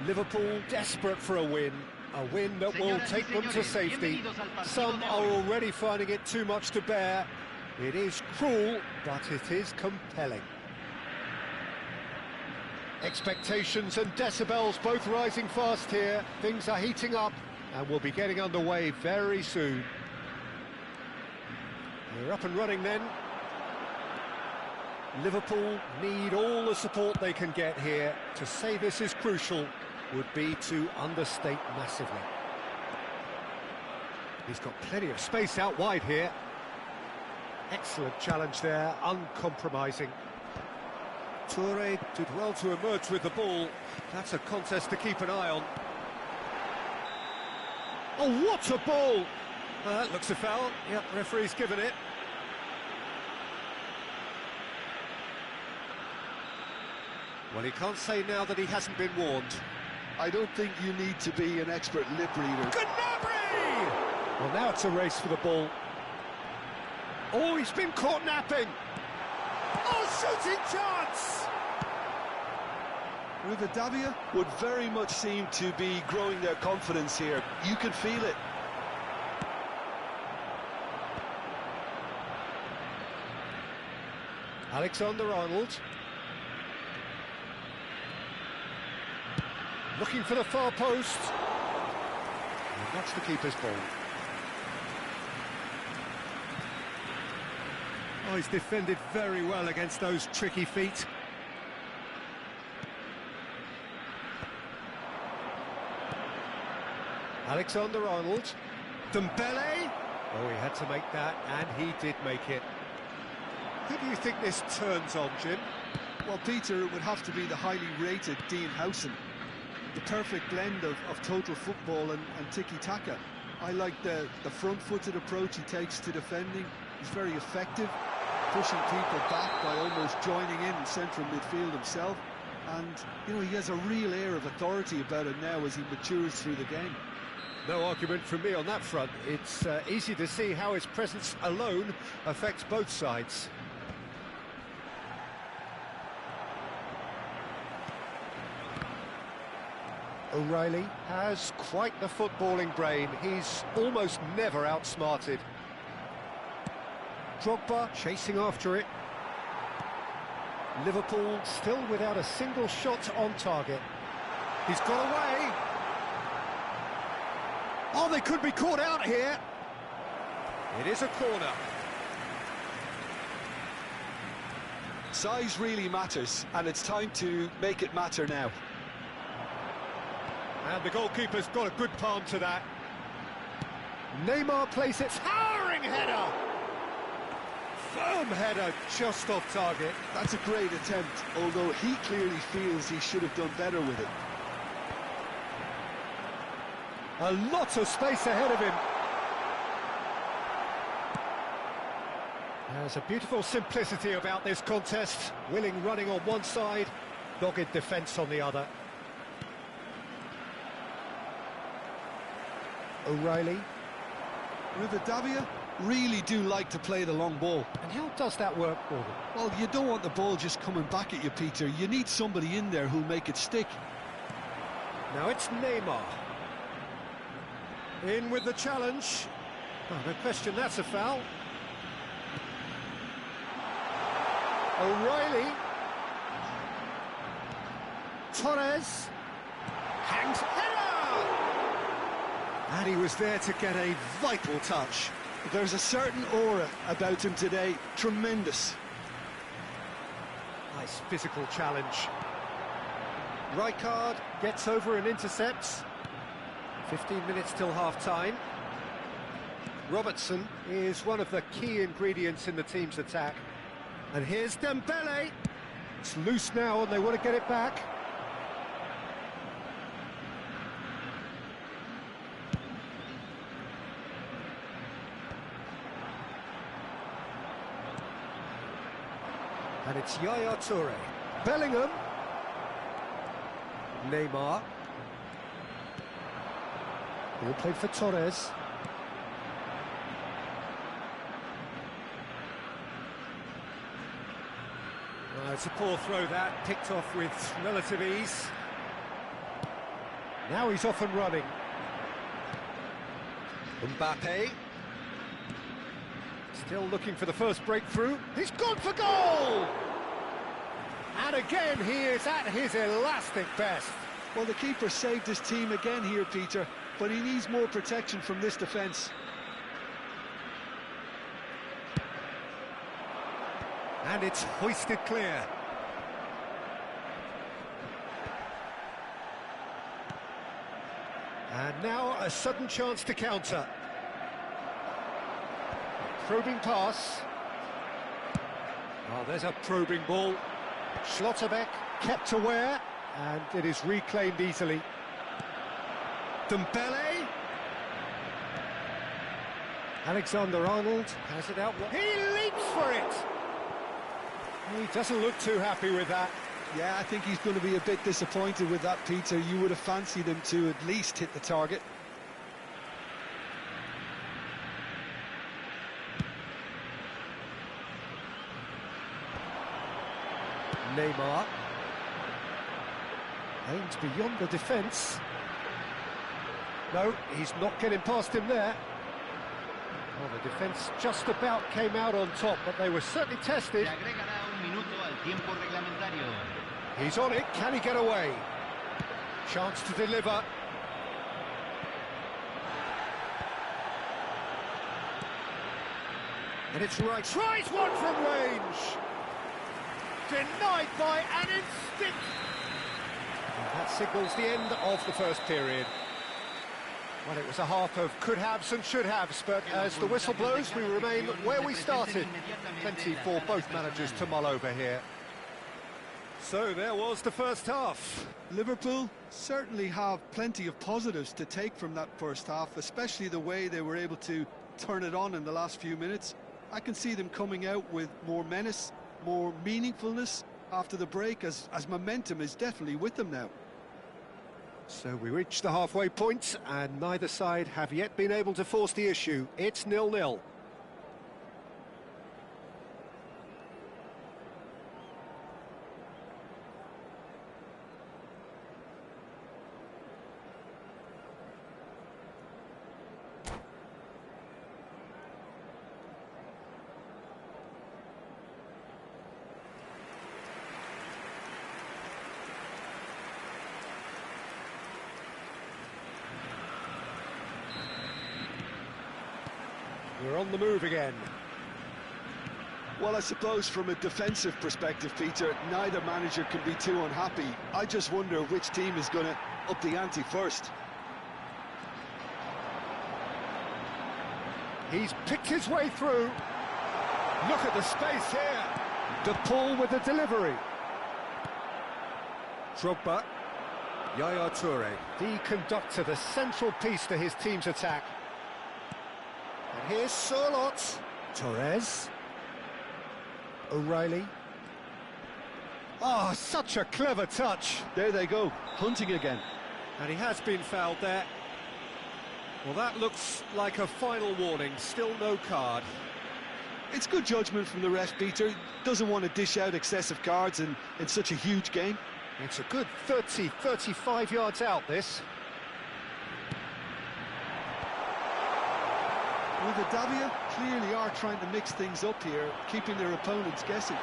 Liverpool desperate for a win that will take them to safety. Some are already finding it too much to bear. It is cruel, but it is compelling. Expectations and decibels both rising fast here. Things are heating up and we'll be getting underway very soon. We're up and running then. Liverpool need all the support they can get here. To say this is crucial would be to understate massively. He's got plenty of space out wide here. Excellent challenge there, uncompromising. Toure did well to emerge with the ball. That's a contest to keep an eye on. Oh, what a ball! That looks a foul. Yep, referee's given it. Well, he can't say now that he hasn't been warned. I don't think you need to be an expert lip reader. Gnabry! Well, now it's a race for the ball. Oh, he's been caught napping! Oh, shooting chance! Rivadavia would very much seem to be growing their confidence here. You can feel it. Alexander-Arnold. Looking for the far post. And that's the keeper's ball. Oh, he's defended very well against those tricky feet. Alexander-Arnold. Dembele. Oh, he had to make that, and he did make it. Who do you think this turns on, Jim? Well, Peter, it would have to be the highly rated Dean Howson. The perfect blend of total football and tiki-taka. I like the front-footed approach he takes to defending. He's very effective, pushing people back by almost joining in central midfield himself. And, you know, he has a real air of authority about him now as he matures through the game. No argument from me on that front. It's easy to see how his presence alone affects both sides. O'Reilly has quite the footballing brain. He's almost never outsmarted. Drogba chasing after it. Liverpool still without a single shot on target. He's got away. Oh, they could be caught out here. It is a corner. Size really matters, and it's time to make it matter now. And the goalkeeper's got a good palm to that. Neymar plays it. Towering header! Firm header, just off target. That's a great attempt, although he clearly feels he should have done better with it. A lot of space ahead of him. There's a beautiful simplicity about this contest. Willing running on one side, dogged defence on the other. O'Reilly. Rivadavia really do like to play the long ball. And how does that work for them? Well, you don't want the ball just coming back at you, Peter. You need somebody in there who'll make it stick. Now it's Neymar. In with the challenge. Oh, no question, that's a foul. O'Reilly. Torres. Hangs header! And he was there to get a vital touch. There's a certain aura about him today. Tremendous. Nice physical challenge. Rijkaard gets over and intercepts. 15 minutes till half-time. Robertson is one of the key ingredients in the team's attack. And here's Dembele. It's loose now and they want to get it back. And it's Yaya Toure. Bellingham. Neymar. Ball played for Torres. It's a poor throw that, picked off with relative ease. Now he's off and running. Mbappe. Still looking for the first breakthrough. He's gone for goal! And again, he is at his elastic best. Well, the keeper saved his team again here, Peter, but he needs more protection from this defence. And it's hoisted clear. And now a sudden chance to counter. Probing pass. Oh, there's a probing ball. Schlotterbeck kept aware, and it is reclaimed easily. Dembele. Alexander-Arnold has it out. He leaps for it! He doesn't look too happy with that. Yeah, I think he's going to be a bit disappointed with that, Peter. You would have fancied him to at least hit the target. Neymar aims beyond the defence. No, he's not getting past him there. Well, the defence just about came out on top, but they were certainly tested. He's on it, can he get away? Chance to deliver. And it's right. Tries one from range. Denied by an instinct. And that signals the end of the first period. Well, it was a half of could-haves and should-haves, but as the whistle blows, we remain where we started. Plenty for both managers to mull over here. So there was the first half. Liverpool certainly have plenty of positives to take from that first half, especially the way they were able to turn it on in the last few minutes. I can see them coming out with more menace, more meaningfulness after the break, as momentum is definitely with them now. So we reach the halfway point, and neither side have yet been able to force the issue. It's 0-0. We're on the move again. Well, I suppose from a defensive perspective, Peter, neither manager can be too unhappy. I just wonder which team is going to up the ante first. He's picked his way through. Look at the space here. De Paul with the delivery. Drogba. Yaya Toure, the conductor, the central piece to his team's attack. And here's Sörloth. Torres. O'Reilly. Oh, such a clever touch. There they go, hunting again. And he has been fouled there. Well, that looks like a final warning. Still no card. It's good judgment from the ref, Peter. Doesn't want to dish out excessive cards in such a huge game. It's a good 30, 35 yards out, this. Well, the Davia clearly are trying to mix things up here, keeping their opponents guessing.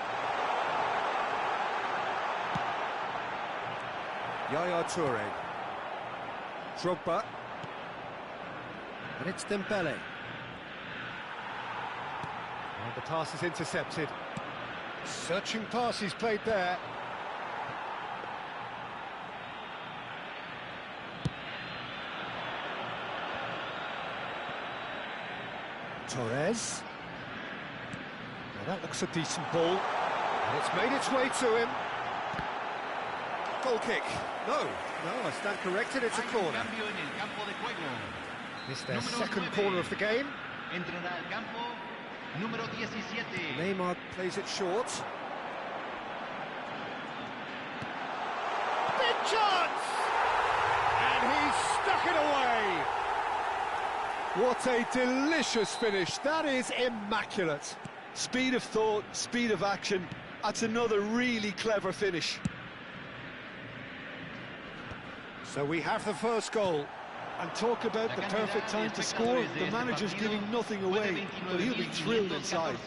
Yaya Toure. Drogba. And it's Dembele. And the pass is intercepted. Searching pass he's played there. Torres. Now that looks a decent ball. And it's made its way to him. Goal kick. No, I stand corrected, it's a corner. It's their second corner of the game. Neymar plays it short. Big chance! And he's stuck it away! What a delicious finish. That is immaculate. Speed of thought, speed of action. That's another really clever finish. So we have the first goal. And talk about the perfect time to score. The manager's giving nothing away, but he'll be thrilled inside.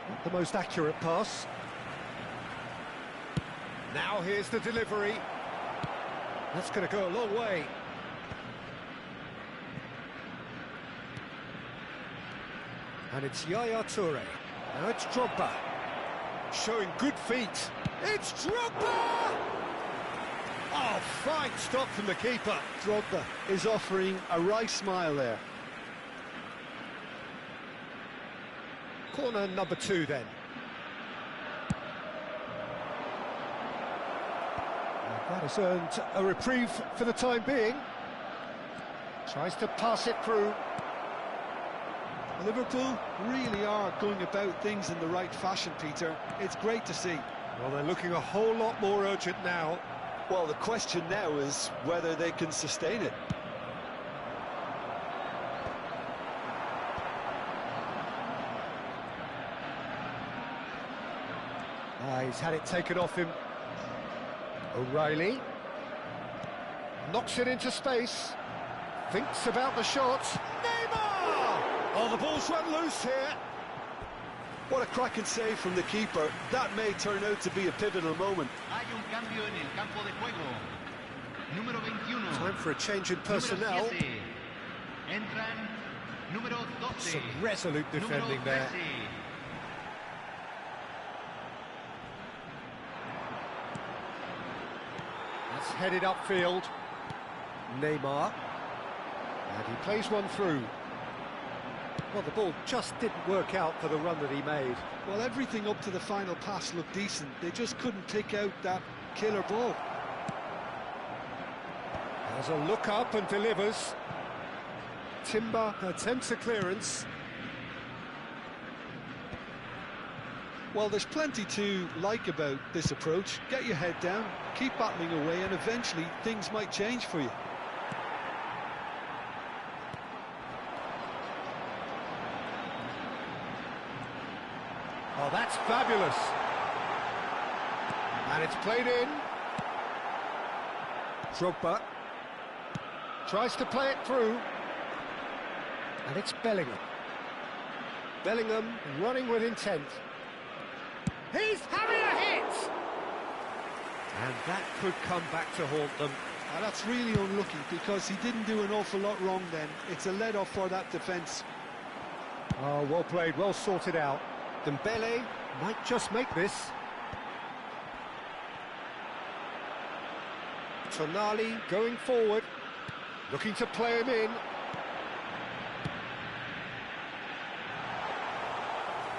Not the most accurate pass. Now here's the delivery. That's going to go a long way. And it's Yaya Toure. Now it's Drogba. Showing good feet. It's Drogba! Oh, fine stop from the keeper. Drogba is offering a wry smile there. Corner number 2 then. That has earned a reprieve for the time being. Tries to pass it through. Liverpool really are going about things in the right fashion, Peter. It's great to see. Well, they're looking a whole lot more urgent now. Well, the question now is whether they can sustain it. He's had it taken off him. O'Reilly. Knocks it into space. Thinks about the shot. Neymar! Oh, the ball's run loose here. What a cracking save from the keeper. That may turn out to be a pivotal moment. Time for a change in personnel. Some resolute defending there. That's headed upfield. Neymar. And he plays one through. Well, the ball just didn't work out for the run that he made. Well, everything up to the final pass looked decent. They just couldn't pick out that killer ball. Has a look up and delivers. Timber attempts a clearance. Well, there's plenty to like about this approach. Get your head down, keep battling away, and eventually things might change for you. Oh, that's fabulous. And it's played in. Drogba tries to play it through. And it's Bellingham. Bellingham running with intent. He's having a hit! And that could come back to haunt them. Now, that's really unlucky because he didn't do an awful lot wrong then. It's a let-off for that defence. Oh, well played, well sorted out. Dembele might just make this. Tonali going forward, looking to play him in.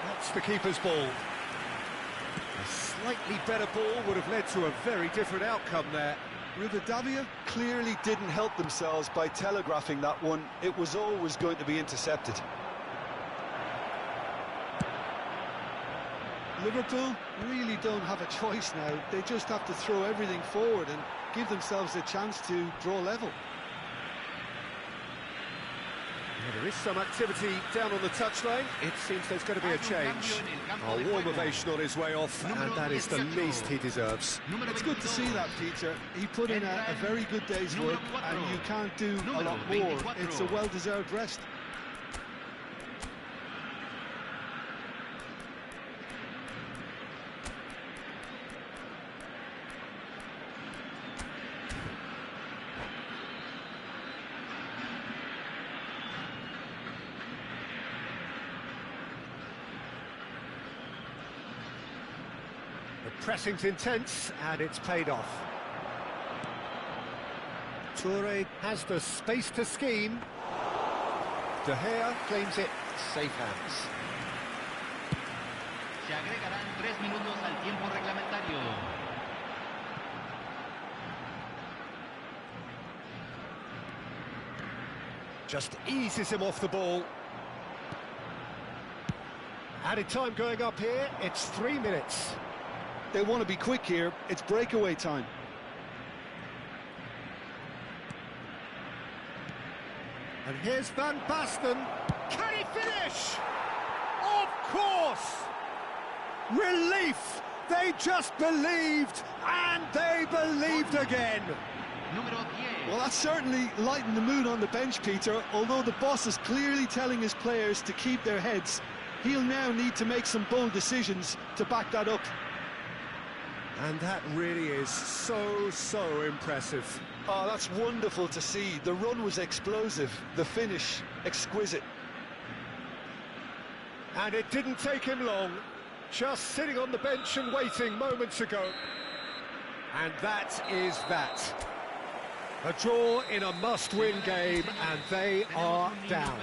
That's the keeper's ball. A slightly better ball would have led to a very different outcome there. Rivadavia clearly didn't help themselves by telegraphing that one. It was always going to be intercepted. Liverpool really don't have a choice now. They just have to throw everything forward and give themselves a chance to draw level. Well, there is some activity down on the touchline. It seems there's going to be a change. A warm ovation on his way off, and that is the least he deserves. It's good to see that, Peter. He put in a very good day's work, and you can't do a lot more. It's a well-deserved rest. The pressing's intense, and it's paid off. Toure has the space to scheme. De Gea claims it. Safe hands. Se agregarán 3 minutos al tiempo reglamentario. Just eases him off the ball. Added time going up here. It's 3 minutes. They want to be quick here. It's breakaway time. And here's Van Basten. Can he finish? Of course! Relief! They just believed, and they believed again. Número 10. Well, that's certainly lightened the mood on the bench, Peter. Although the boss is clearly telling his players to keep their heads, he'll now need to make some bold decisions to back that up. And that really is so impressive. Oh, that's wonderful to see. The run was explosive, the finish exquisite. And it didn't take him long, just sitting on the bench and waiting moments ago. And that is that. A draw in a must-win game, and they are down.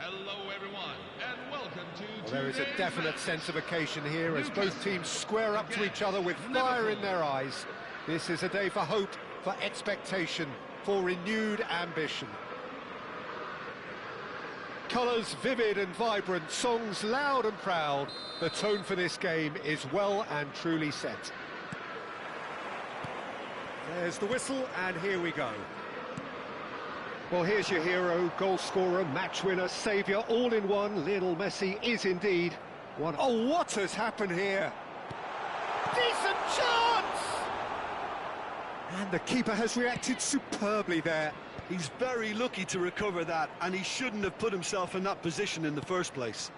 Hello everyone, and welcome to Well, there is a definite sense of occasion here as both teams square up to each other with fire in their eyes. This is a day for hope, for expectation, for renewed ambition. Colours vivid and vibrant, songs loud and proud. The tone for this game is well and truly set. There's the whistle, and here we go. Well, here's your hero, goal scorer, match winner, saviour, all in one. Lionel Messi is indeed one. Oh, what has happened here? Decent chance! And the keeper has reacted superbly there. He's very lucky to recover that, and he shouldn't have put himself in that position in the first place.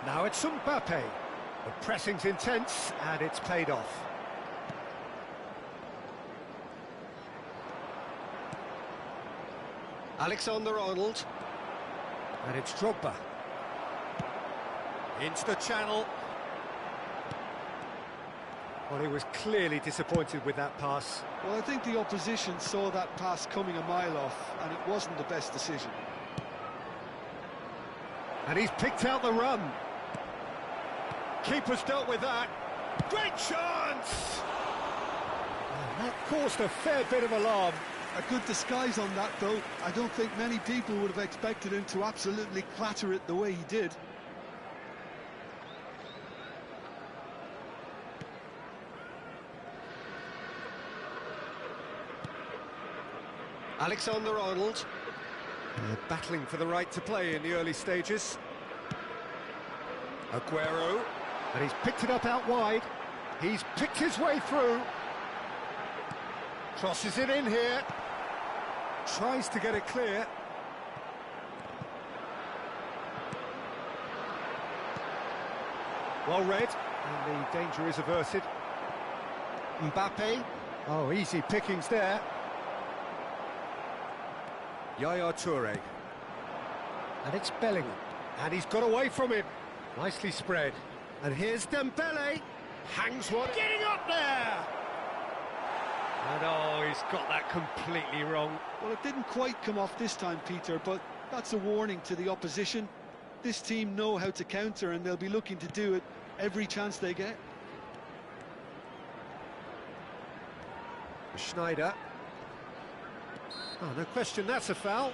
Now it's Mbappe. The pressing's intense, and it's paid off. Alexander-Arnold. And it's Drogba. Into the channel. Well, he was clearly disappointed with that pass. Well, I think the opposition saw that pass coming a mile off, and it wasn't the best decision. And he's picked out the run. Keeper's dealt with that. Great chance! And that caused a fair bit of alarm. A good disguise on that, though. I don't think many people would have expected him to absolutely clatter it the way he did. Alexander-Arnold. Battling for the right to play in the early stages. Aguero. And he's picked it up out wide. He's picked his way through. Crosses it in here. Tries to get it clear. Well read. And the danger is averted. Mbappe. Oh, easy pickings there. Yaya Toure. And it's Bellingham. And he's got away from him. Nicely spread. And here's Dembele. Hangs one. Getting up there! And oh, he's got that completely wrong. Well, it didn't quite come off this time, Peter, but that's a warning to the opposition. This team know how to counter, and they'll be looking to do it every chance they get. Schneider. Oh, no question, that's a foul.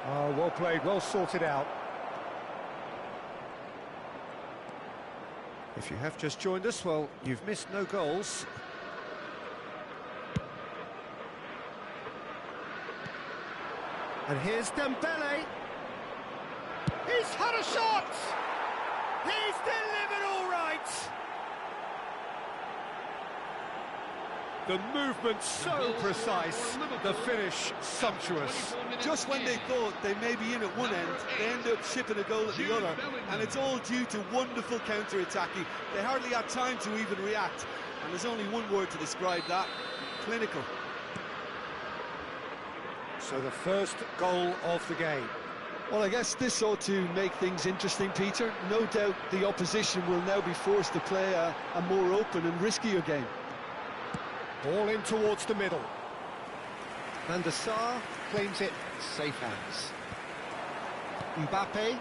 Oh, well played, well sorted out. If you have just joined us, well, you've missed no goals. And here's Dembele. He's had a shot! He's delivered all right! The movement so precise, the finish sumptuous. Just when they thought they may be in at one end, they end up shipping a goal at the other, and it's all due to wonderful counter-attacking. They hardly had time to even react, and there's only one word to describe that: clinical. So the first goal of the game. Well, I guess this ought to make things interesting, Peter. No doubt the opposition will now be forced to play a more open and riskier game. Ball in towards the middle. Van der Sar claims it, safe hands. Mbappe.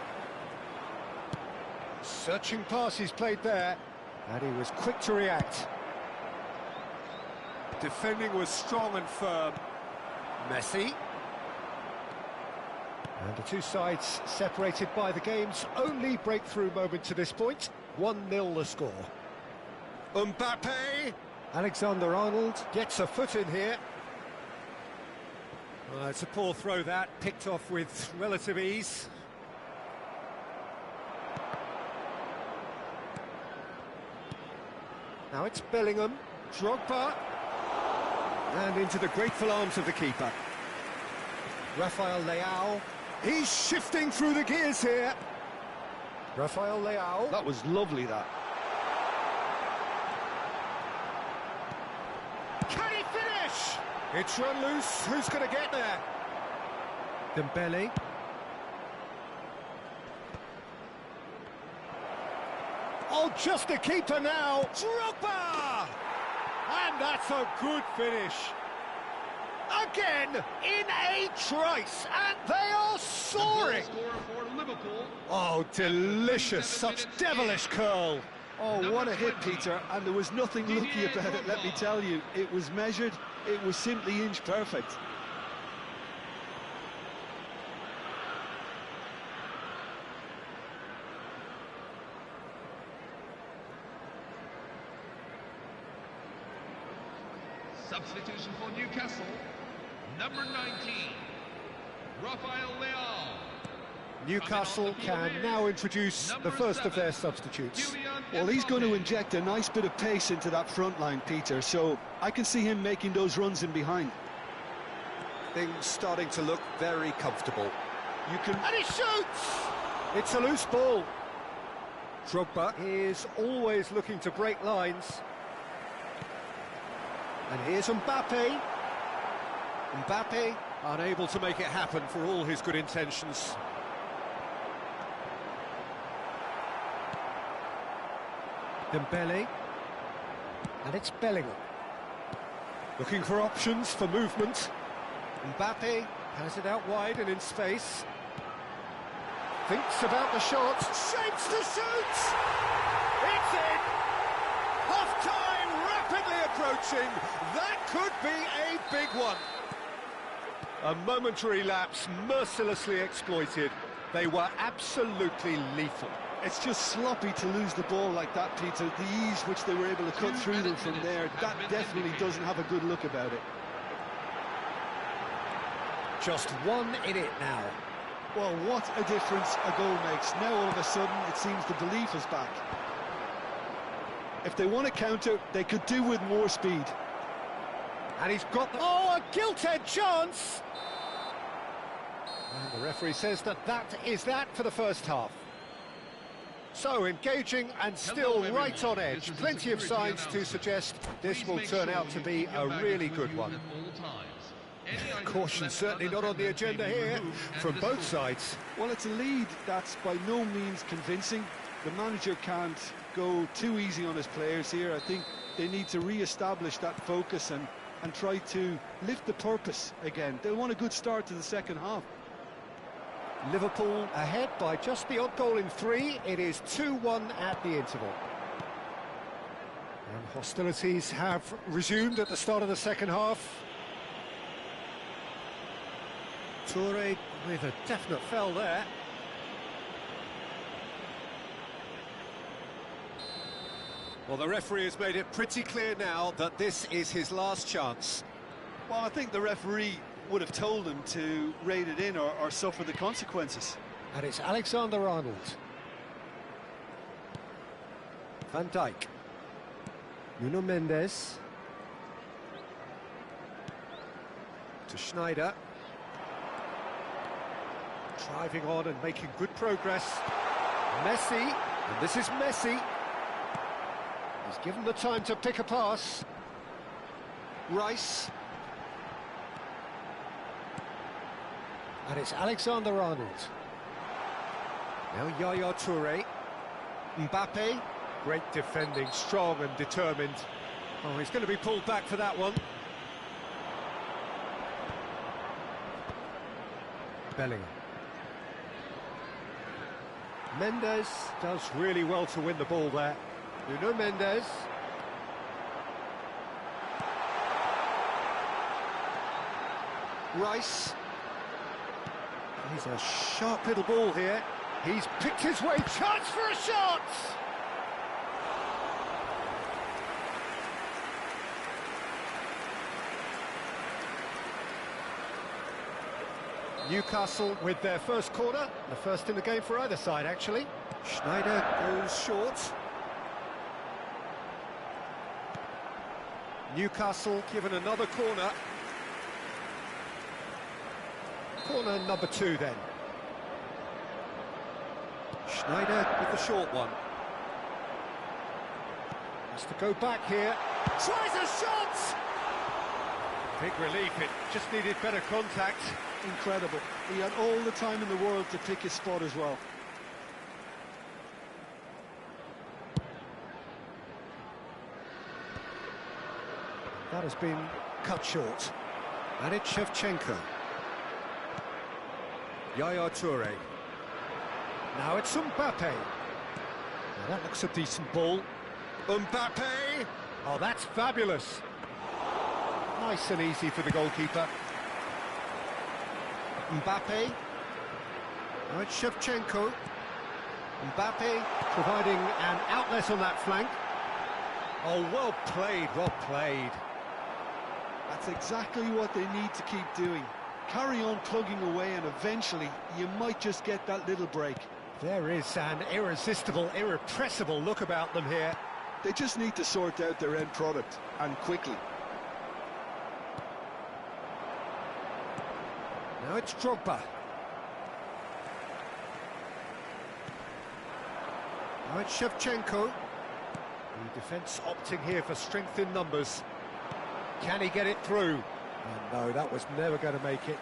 Searching pass he's played there, and he was quick to react. Defending was strong and firm. Messi. And the two sides separated by the game's only breakthrough moment to this point. 1-0 the score. Mbappe. Alexander-Arnold gets a foot in here. It's a poor throw that, picked off with relative ease. Now it's Bellingham, Drogba, and into the grateful arms of the keeper. Rafael Leao, he's shifting through the gears here. Rafael Leao. That was lovely, that. Can he finish? It's run loose. Who's going to get there? Dembele. Oh, just a keeper now. Drogba! And that's a good finish. Again, in a trice, and they are soaring. Oh, delicious, such devilish curl. Oh, what a hit, Peter, and there was nothing lucky about it, let me tell you. It was measured, it was simply inch perfect. Substitution for Newcastle, number 19, Rafael Leao. Newcastle can now introduce the first of their substitutes. Well, he's going to inject a nice bit of pace into that front line, Peter, so I can see him making those runs in behind. Things starting to look very comfortable. You can... And he shoots! It's a loose ball. Drogba is always looking to break lines. And here's Mbappe. Mbappe unable to make it happen for all his good intentions. Dembele. And it's Bellingham. Looking for options for movement. Mbappe has it out wide and in space. Thinks about the shot. Shapes to shoot! It's in! Half-time rapidly approaching. That could be a big one. A momentary lapse mercilessly exploited. They were absolutely lethal. It's just sloppy to lose the ball like that, Peter. The ease which they were able to cut through them from there, that definitely doesn't have a good look about it. Just one in it now. Well, what a difference a goal makes. Now all of a sudden it seems the belief is back. If they want to counter, they could do with more speed. And he's got the... Oh, a gilt-edged chance! And the referee says that is that for the first half. So, engaging and still right on edge. Plenty of signs to suggest this will turn out to be a really good one. Caution certainly not on the agenda here from both sides. Well, it's a lead that's by no means convincing. The manager can't go too easy on his players here. I think they need to re-establish that focus and try to lift the purpose again. They want a good start to the second half. Liverpool ahead by just the odd goal in 3. It is 2-1 at the interval. And hostilities have resumed at the start of the second half. Toure with a definite foul there. Well, the referee has made it pretty clear now that this is his last chance. Well, I think the referee would have told him to rate it in or suffer the consequences. And it's Alexander-Arnold. Van Dijk. Nuno Mendes. To Schneider. Driving on and making good progress. Messi, and this is Messi. He's given the time to pick a pass. Rice. And it's Alexander-Arnold. Now Yaya Toure. Mbappe. Great defending, strong and determined. Oh, he's going to be pulled back for that one. Bellingham. Mendes does really well to win the ball there. Nuno Mendes. Rice. He's a sharp little ball here. He's picked his way. Chance for a shot! Newcastle with their first corner, the first in the game for either side, actually. Schneider goes short. Newcastle given another corner. Corner number 2 then. Schneider with the short one. Has to go back here. Tries a shot! Big relief, it just needed better contact. Incredible. He had all the time in the world to pick his spot as well. That has been cut short. And it's Shevchenko. Yaya Toure. Now it's Mbappe. Now that looks a decent ball. Mbappe! Oh, that's fabulous. Nice and easy for the goalkeeper. Mbappe. Now it's Shevchenko. Mbappe providing an outlet on that flank. Oh, well played, well played. That's exactly what they need to keep doing. Carry on plugging away and eventually you might just get that little break. There is an irresistible, irrepressible look about them here. They just need to sort out their end product, and quickly. Now it's Drogba. Now it's Shevchenko. The defence opting here for strength in numbers. Can he get it through? And no, that was never going to make it.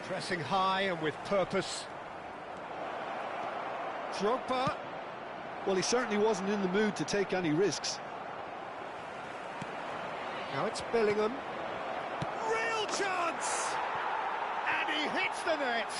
Pressing high and with purpose. Drogba. Well, he certainly wasn't in the mood to take any risks. Now it's Bellingham. Real chance! And he hits the net!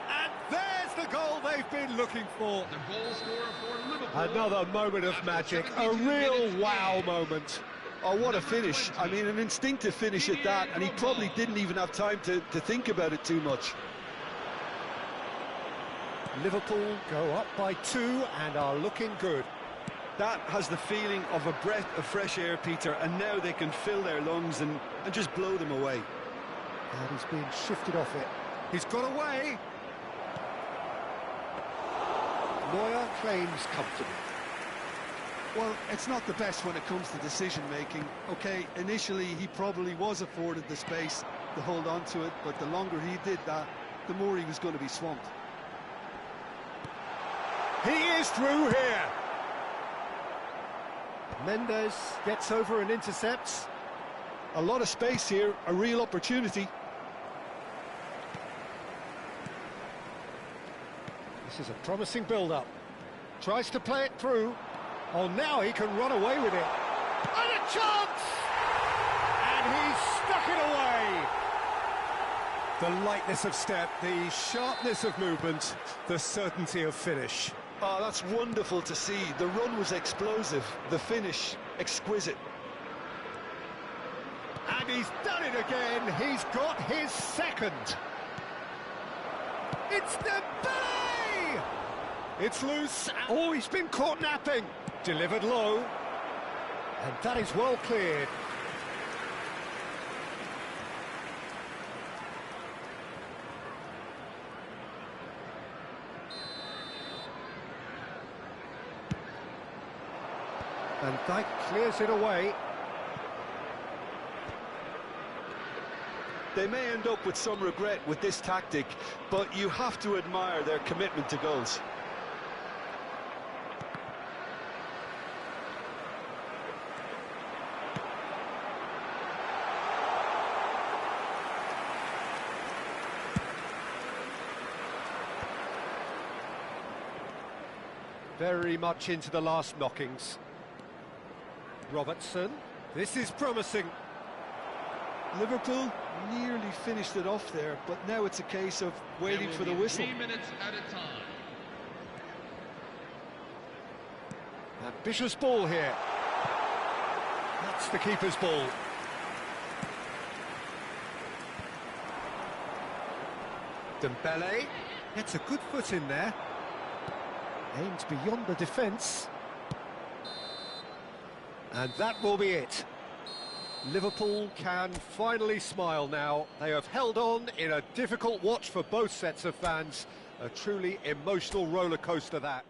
And there's the goal they've been looking for. The goal scorer for Liverpool. Another moment of magic, a real wow moment. Oh, what a finish. I mean, an instinctive finish at that, and he probably didn't even have time to think about it too much. Liverpool go up by 2 and are looking good. That has the feeling of a breath of fresh air, Peter, and now they can fill their lungs and just blow them away. And he's being shifted off it. He's got away. Neuer claims comfortable. Well, it's not the best when it comes to decision-making. OK, initially he probably was afforded the space to hold on to it, but the longer he did that, the more he was going to be swamped. He is through here. Mendes gets over and intercepts. A lot of space here, a real opportunity. This is a promising build-up. Tries to play it through. Oh, now he can run away with it. And a chance! And he's stuck it away. The lightness of step, the sharpness of movement, the certainty of finish. Oh, that's wonderful to see. The run was explosive, the finish exquisite. And he's done it again. He's got his second. It's Dembele! It's loose. Oh, he's been caught napping. Delivered low. And that is well cleared. And Dyke clears it away. They may end up with some regret with this tactic, but you have to admire their commitment to goals. Very much into the last knockings. Robertson, this is promising. Liverpool nearly finished it off there, but now it's a case of waiting for the whistle. 3 minutes at a time. Ambitious ball here. That's the keeper's ball. Dembele gets a good foot in there. Aims beyond the defence. And that will be it. Liverpool can finally smile now. They have held on in a difficult watch for both sets of fans. A truly emotional roller coaster that.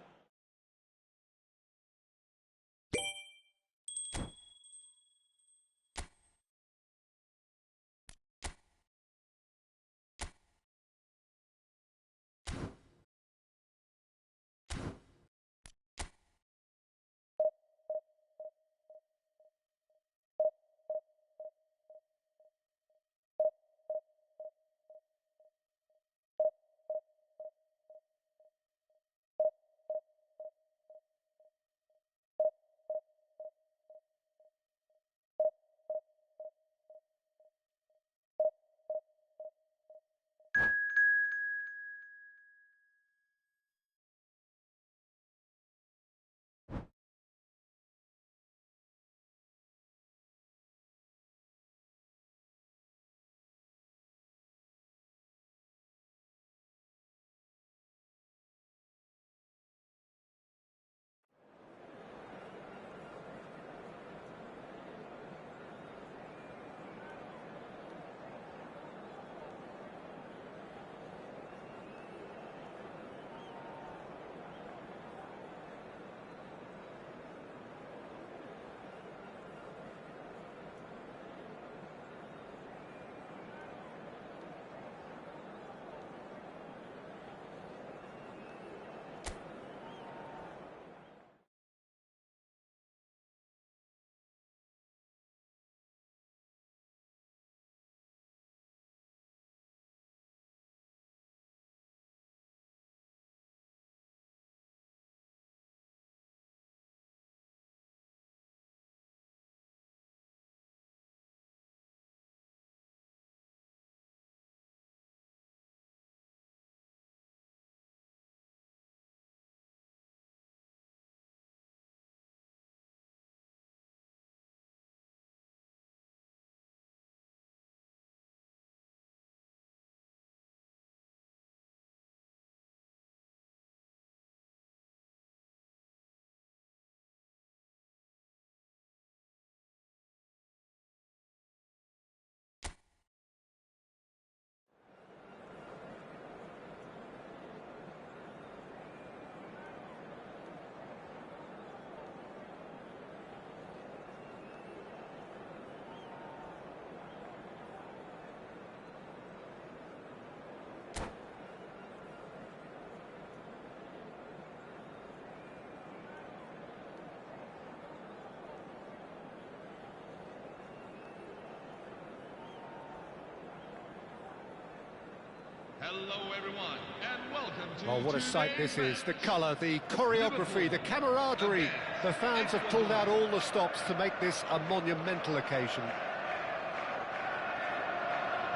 Hello, everyone, and welcome to Oh, what a sight this today's is. The match. colour, the choreography, the camaraderie. The fans have pulled out all the stops to make this a monumental occasion.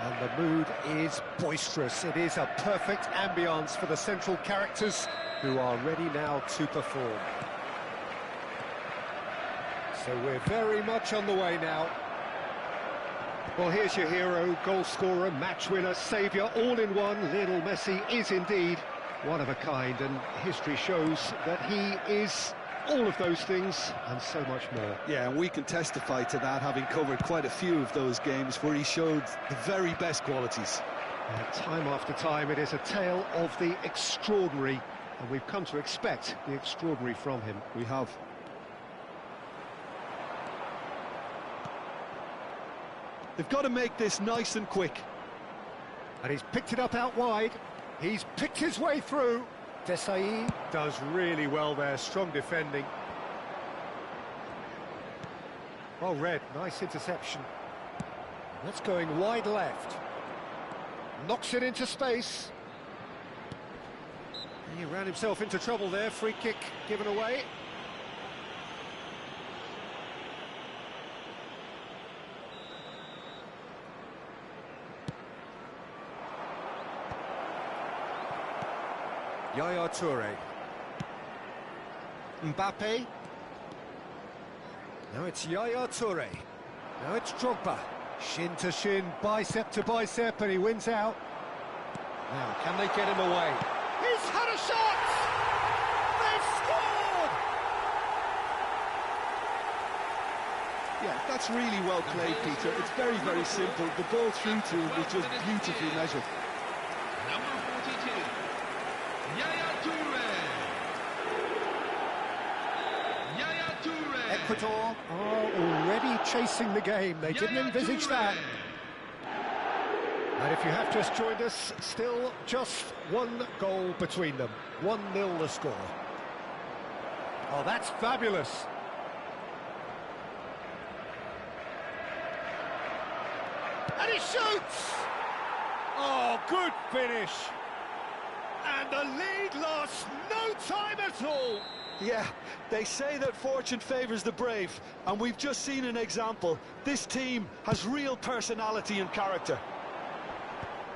And the mood is boisterous. It is a perfect ambience for the central characters who are ready now to perform. So we're very much on the way now. Well, here's your hero, goal scorer, match winner, saviour, all in one. Lionel Messi is indeed one of a kind, and history shows that he is all of those things and so much more. Yeah, and we can testify to that, having covered quite a few of those games where he showed the very best qualities. And time after time, it is a tale of the extraordinary, and we've come to expect the extraordinary from him. We have. They've got to make this nice and quick. And he's picked it up out wide. He's picked his way through. Desai does really well there, strong defending. Well read, nice interception. That's going wide left. Knocks it into space. He ran himself into trouble there, free kick given away. Yaya Toure. Mbappe. Now it's Yaya Toure. Now it's Drogba. Shin to shin, bicep to bicep, and he wins out. Now, can they get him away? He's had a shot! They've scored! Yeah, that's really well played, Peter. It's very, very simple. The ball through to him was just beautifully measured. Number 42, Yaya Toure. Yaya Toure. Ecuador are already chasing the game. They didn't Yaya envisage Toure. that. And if you have just joined us, still just one goal between them. 1-0 the score. Oh, that's fabulous. And he shoots! Oh, good finish. And the lead lost no time at all. Yeah, they say that fortune favours the brave, and we've just seen an example. This team has real personality and character.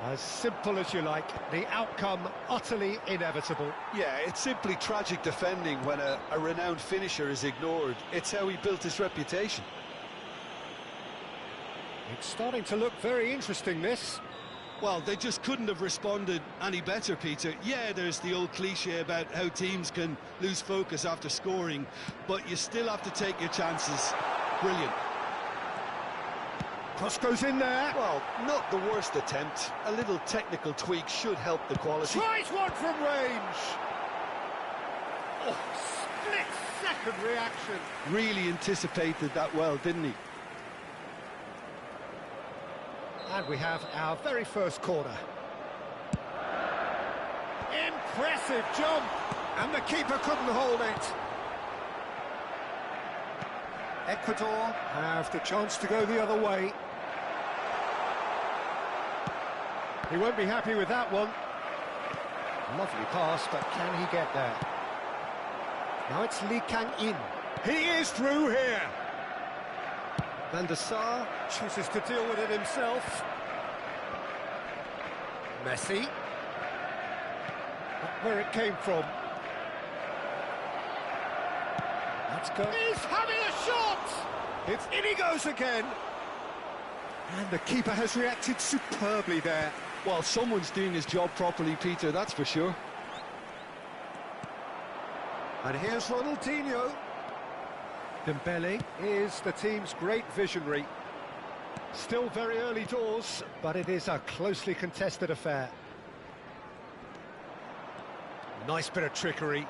As simple as you like, the outcome utterly inevitable. Yeah, it's simply tragic defending when a renowned finisher is ignored. It's how he built his reputation. It's starting to look very interesting, this. Well, they just couldn't have responded any better, Peter. Yeah, there's the old cliche about how teams can lose focus after scoring, but you still have to take your chances. Brilliant. Cross goes in there. Well, not the worst attempt. A little technical tweak should help the quality. Tries one from range. Oh, split-second reaction. Really anticipated that well, didn't he? And we have our very first corner. Impressive jump. And the keeper couldn't hold it. Ecuador have the chance to go the other way. He won't be happy with that one. Lovely pass, but can he get there? Now it's Lee Kang-in. He is through here. Van der Sar chooses to deal with it himself. Messi. Not where it came from. Let's go. He's having a shot! It's in he goes again. And the keeper has reacted superbly there. Well, someone's doing his job properly, Peter, that's for sure. And here's Ronaldinho. Dembele is the team's great visionary. Still very early doors, but it is a closely contested affair. Nice bit of trickery.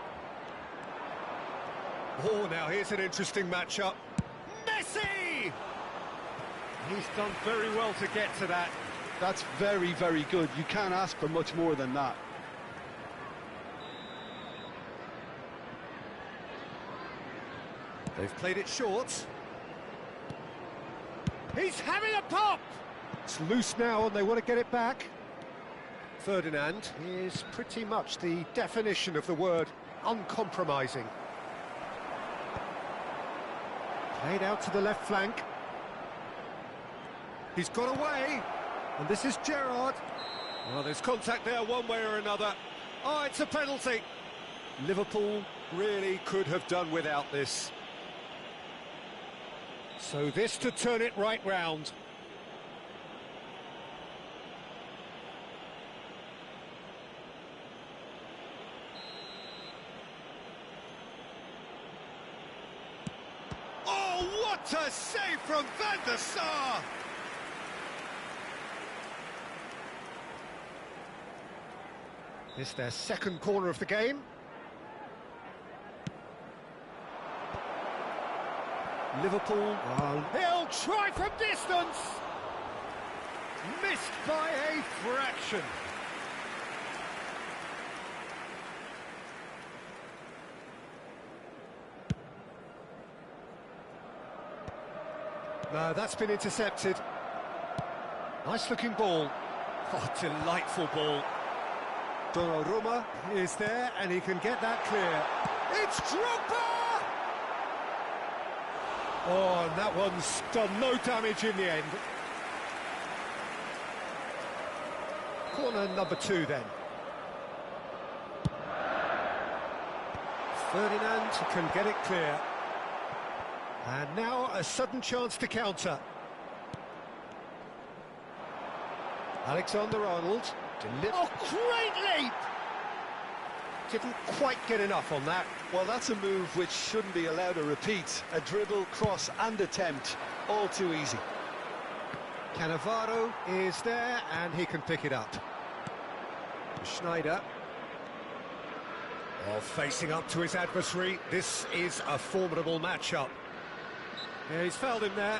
Oh, now here's an interesting matchup. Messi! He's done very well to get to that. That's very, very good. You can't ask for much more than that. They've played it short. He's having a pop! It's loose now and they want to get it back. Ferdinand is pretty much the definition of the word uncompromising. Played out to the left flank. He's got away, and this is Gerrard. Well, there's contact there one way or another. Oh, it's a penalty. Liverpool really could have done without this. So this to turn it right round. Oh, what a save from Van der Sar! It's their second corner of the game. Liverpool, he'll try from distance! Missed by a fraction. No, that's been intercepted. Nice looking ball. Oh, delightful ball. Donnarumma is there and he can get that clear. It's Drogba! Oh, and that one's done no damage in the end. Corner number 2 then. Ferdinand can get it clear. And now a sudden chance to counter. Alexander-Arnold. Oh, great leap! Didn't quite get enough on that. Well, that's a move which shouldn't be allowed to repeat. A dribble, cross and attempt, all too easy. Cannavaro is there and he can pick it up. Schneider. Oh, facing up to his adversary. This is a formidable matchup. Yeah, he's fouled him there.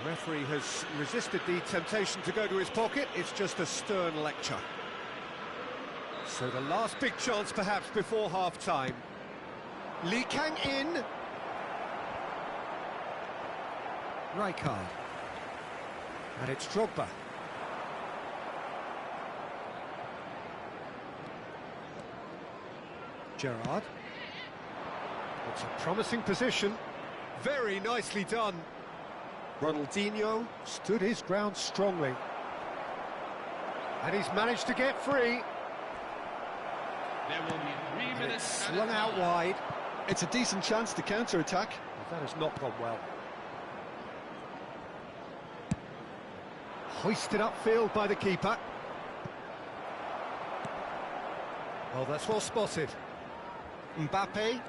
The referee has resisted the temptation to go to his pocket. It's just a stern lecture. So the last big chance perhaps before half-time. Lee Kang-in. Rijkaard. And it's Drogba. Gerrard. It's a promising position. Very nicely done. Ronaldinho stood his ground strongly. And he's managed to get free. There will be 3 minutes. Slung out wide. It's a decent chance to counter-attack. That has not gone well. Hoisted upfield by the keeper. Well, that's well spotted. Mbappe.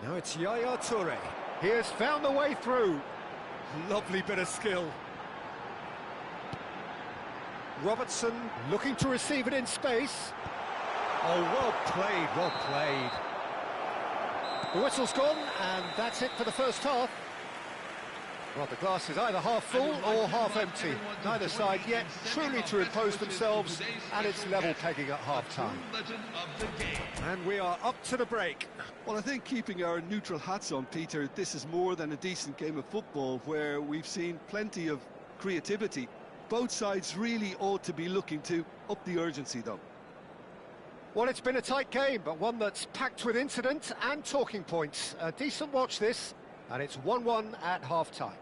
Now it's Yaya Toure. He has found the way through. Lovely bit of skill. Robertson looking to receive it in space. Oh, well played, well played. The whistle's gone, and that's it for the first half. Well, the glass is either half full or half empty. Neither side yet truly to impose themselves, and it's level pegging at half-time. And we are up to the break. Well, I think keeping our neutral hats on, Peter, this is more than a decent game of football where we've seen plenty of creativity. Both sides really ought to be looking to up the urgency, though. Well, it's been a tight game, but one that's packed with incident and talking points. A decent watch this, and it's 1-1 at half-time.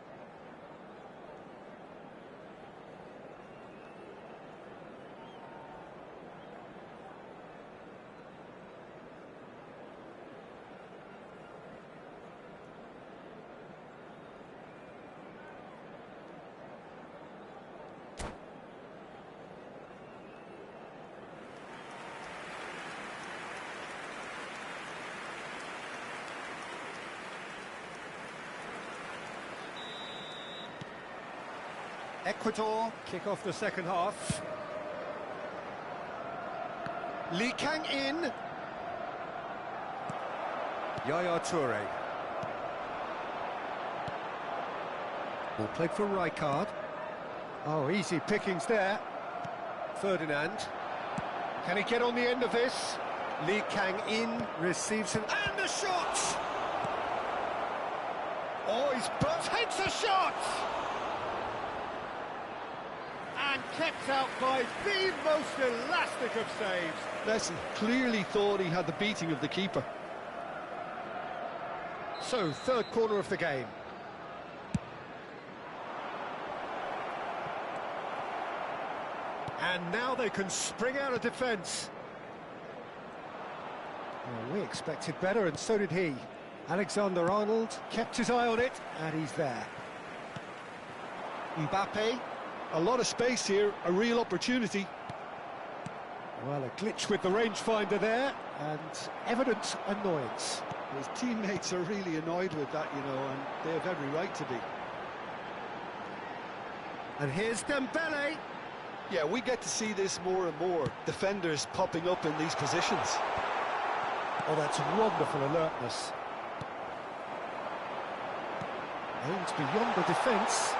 Ecuador kick off the second half. Lee Kang-in. Yaya Toure. Ball played for Rijkaard. Oh, easy pickings there. Ferdinand. Can he get on the end of this? Lee Kang-in receives it. And the shot! Oh, he's takes a shot! And kept out by the most elastic of saves. Messi clearly thought he had the beating of the keeper. So, third corner of the game. And now they can spring out of defence. Well, we expected better, and so did he. Alexander-Arnold kept his eye on it, and he's there. Mbappe, a lot of space here, a real opportunity. Well, a glitch with the rangefinder there, and evident annoyance. His teammates are really annoyed with that, you know, and they have every right to be. And here's Dembele. Yeah, we get to see this more and more. Defenders popping up in these positions. Oh, that's wonderful alertness. Aims beyond the defence.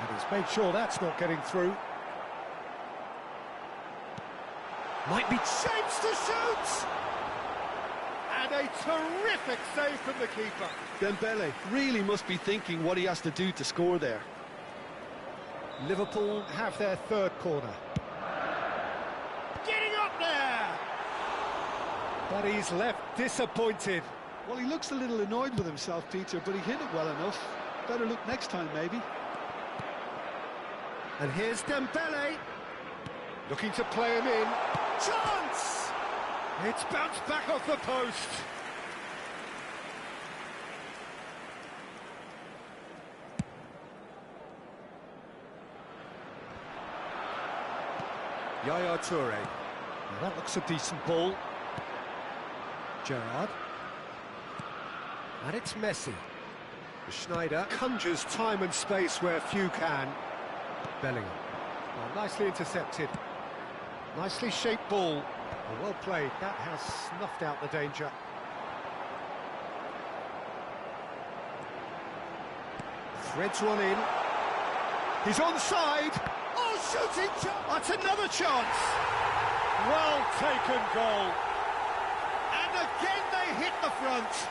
And he's made sure that's not getting through. Might be chance to shoot! And a terrific save from the keeper. Dembele really must be thinking what he has to do to score there. Liverpool have their third corner. Getting up there! But he's left disappointed. Well, he looks a little annoyed with himself, Peter, but he hit it well enough. Better look next time, maybe. And here's Dembele. Looking to play him in. Chance! It's bounced back off the post. Yaya Toure. Now that looks a decent ball. Gerrard. And it's Messi. Schneider conjures time and space where few can. Bellingham. Well, nicely intercepted. Nicely shaped ball. Well played. That has snuffed out the danger. Threads one in. He's onside. Oh, shooting chance. That's another chance. Well taken goal. And again they hit the front.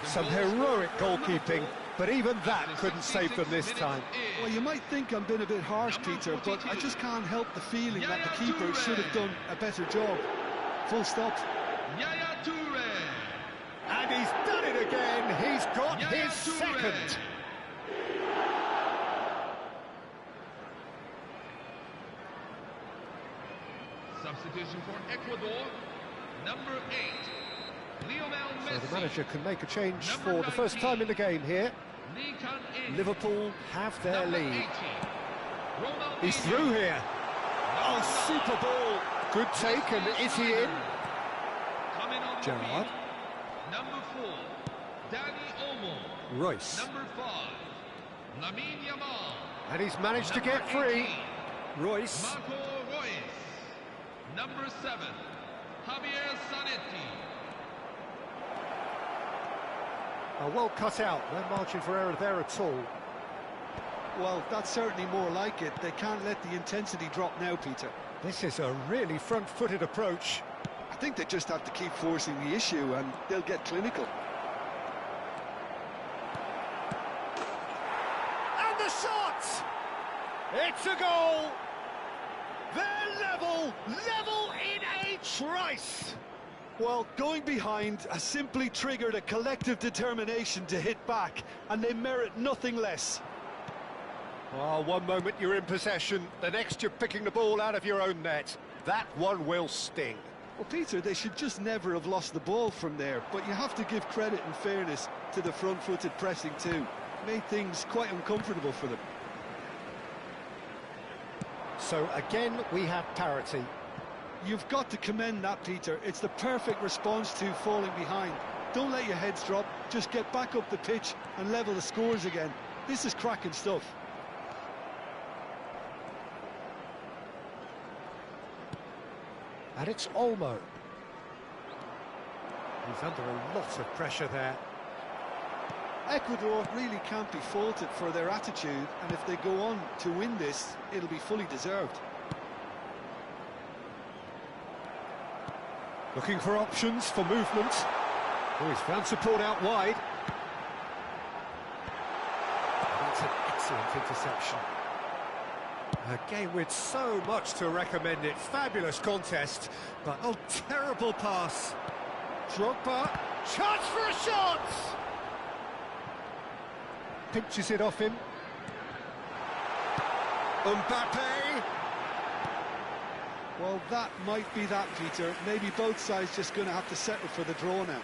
Some heroic goalkeeping, but even that couldn't save them this time. Well, you might think I'm being a bit harsh, Peter, but I just can't help the feeling that the keeper should have done a better job. Full stop. Yaya Toure. And he's done it again. He's got his second. Substitution for Ecuador, number 8, Lionel Messi. So the manager can make a change for the first time in the game here. Liverpool have their lead. He's through here. Oh, super ball. Good take, and is he in? Gerrard. Number 4, Dani Olmo. Royce. Number 5, Lamine Yamal. And he's managed to get free. Royce. Marco Reus. Number 7, Javier Zanetti. Well cut out. No margin for error there at all. Well, that's certainly more like it. They can't let the intensity drop now, Peter. This is a really front-footed approach. I think they just have to keep forcing the issue and they'll get clinical. And the shot! It's a goal! They're level in a trice! Well, going behind has simply triggered a collective determination to hit back, and they merit nothing less. Oh, one moment you're in possession, the next you're picking the ball out of your own net. That one will sting. Well, Peter, they should just never have lost the ball from there, but you have to give credit and fairness to the front-footed pressing too. Made things quite uncomfortable for them. So again, we have parity. You've got to commend that, Peter. It's the perfect response to falling behind. Don't let your heads drop, just get back up the pitch and level the scores again. This is cracking stuff. And it's Olmo. He's under a lot of pressure there. Ecuador really can't be faulted for their attitude, and if they go on to win this, it'll be fully deserved. Looking for options for movement. Oh, he's found support out wide. That's an excellent interception. A game with so much to recommend it. Fabulous contest, but oh, terrible pass. Drogba, chance for a shot! Pinches it off him. Mbappe. Well, that might be that, Peter. Maybe both sides just going to have to settle for the draw now.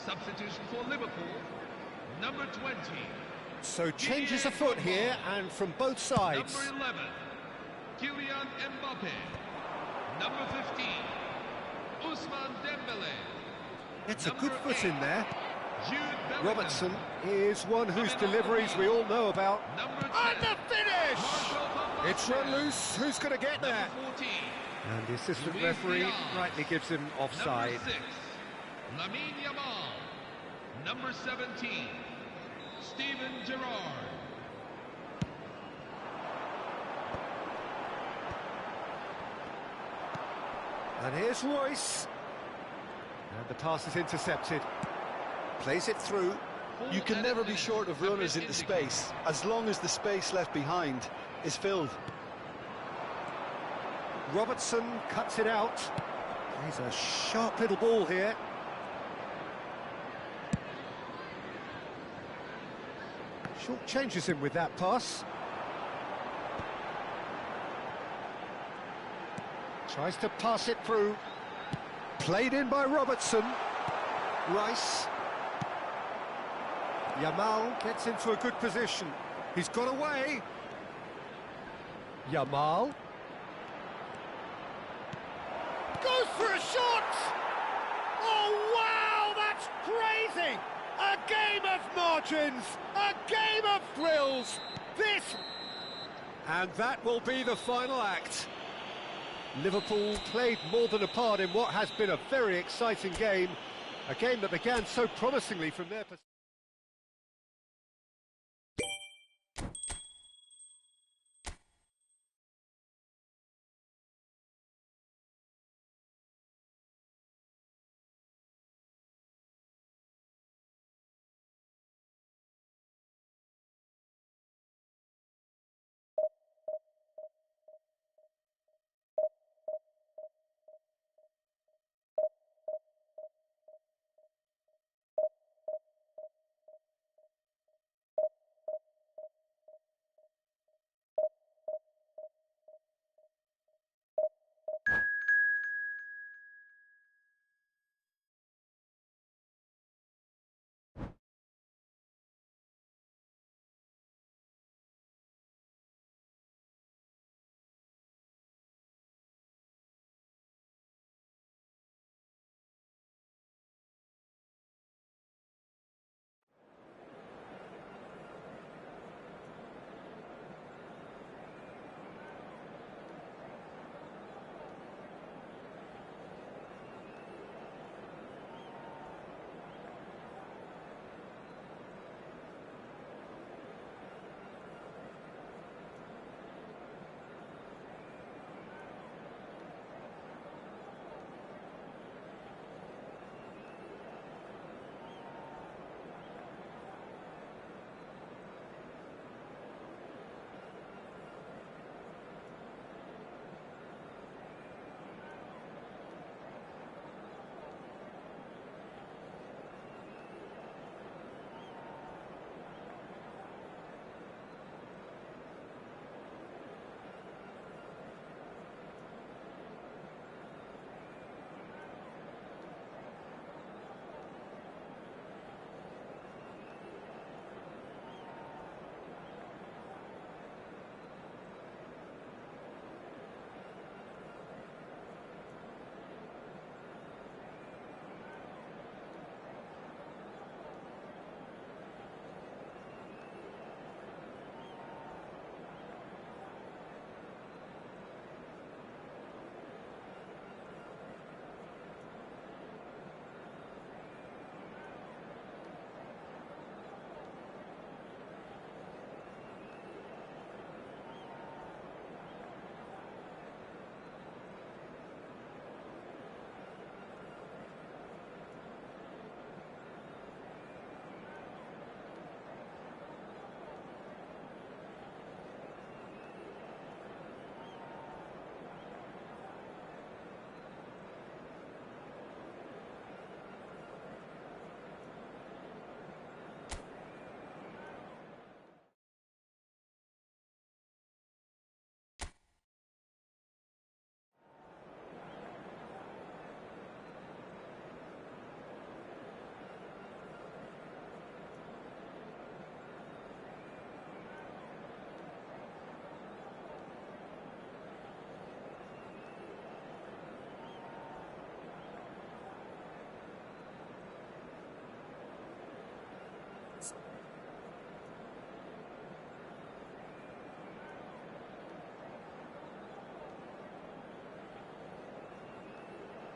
Substitution for Liverpool, number 20. So changes afoot here, and from both sides. Number 11, Kylian Mbappe. Number 15, Ousmane Dembele. It's a Number good foot 8, in there. Jude Bellingham. Robertson is one whose deliveries we all know about. Number 10, And the finish! Marco Van It's run loose. Who's going to get there? Number 14, And the assistant Luis referee Diaz. rightly gives him offside. Number 6, Lamine Yamal. Number 17, Steven Gerrard. And here's Royce. And the pass is intercepted. Plays it through. You can never be short of runners into space, as long as the space left behind is filled. Robertson cuts it out. Plays a sharp little ball here. Short changes him with that pass. Tries to pass it through. Played in by Robertson. Rice. Yamal gets into a good position. He's got away. Yamal. Goes for a shot! Oh, wow, that's crazy! A game of margins, a game of thrills. This... And that will be the final act. Liverpool played more than a part in what has been a very exciting game. A game that began so promisingly from their perspective.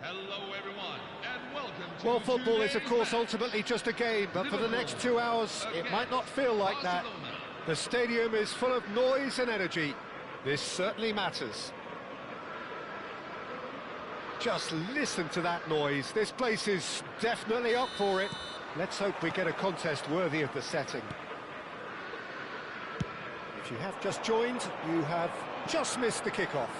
Hello, everyone, and welcome to Well, football is, of today's course, match. ultimately just a game, but for the next 2 hours, it Against might not feel like that. Barcelona. The stadium is full of noise and energy. This certainly matters. Just listen to that noise. This place is definitely up for it. Let's hope we get a contest worthy of the setting. If you have just joined, you have just missed the kickoff.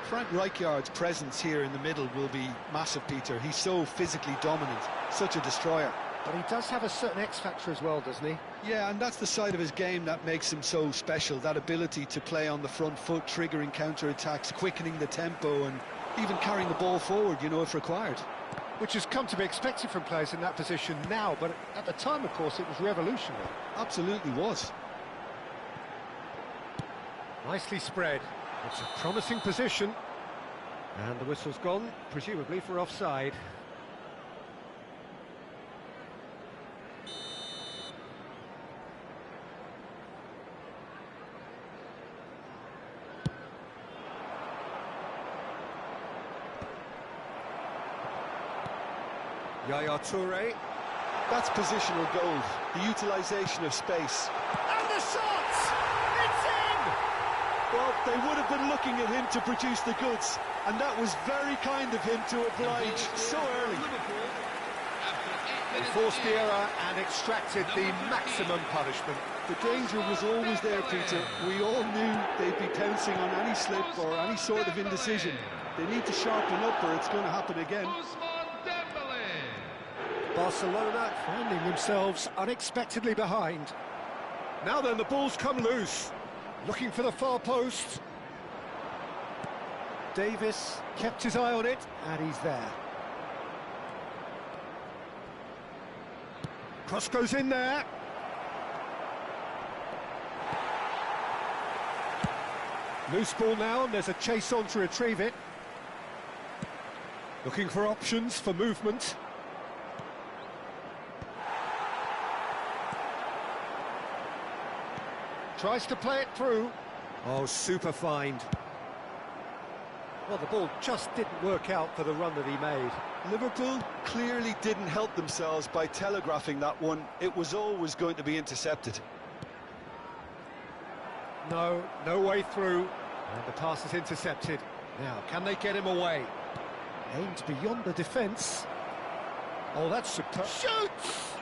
Frank Rijkaard's presence here in the middle will be massive, Peter. He's so physically dominant, such a destroyer. But he does have a certain X-factor as well, doesn't he? Yeah, and that's the side of his game that makes him so special, that ability to play on the front foot, triggering counter-attacks, quickening the tempo, and even carrying the ball forward, you know, if required. Which has come to be expected from players in that position now, but at the time, of course, it was revolutionary. Absolutely was. Nicely spread. It's a promising position. And the whistle's gone, presumably for offside. Yaya Toure. That's positional goal, the utilisation of space. And the shot! It's in! Well, they would have been looking at him to produce the goods, and that was very kind of him to oblige so early. Liverpool, after 8 They minutes forced of the play. error and extracted the maximum punishment. The danger was always there, Peter. We all knew they'd be pouncing on any slip or any sort of indecision. They need to sharpen up or it's going to happen again. Ousmane Dembele. Barcelona finding themselves unexpectedly behind. Now then, the ball's come loose. Looking for the far post. Davis kept his eye on it, and he's there. Cross goes in there. Loose ball now, and there's a chase on to retrieve it. Looking for options for movement. Tries to play it through. Oh, super find. Well, the ball just didn't work out for the run that he made. Liverpool clearly didn't help themselves by telegraphing that one. It was always going to be intercepted. No way through. And the pass is intercepted. Now, can they get him away? Aimed beyond the defence. Oh, that's superb. Shoots!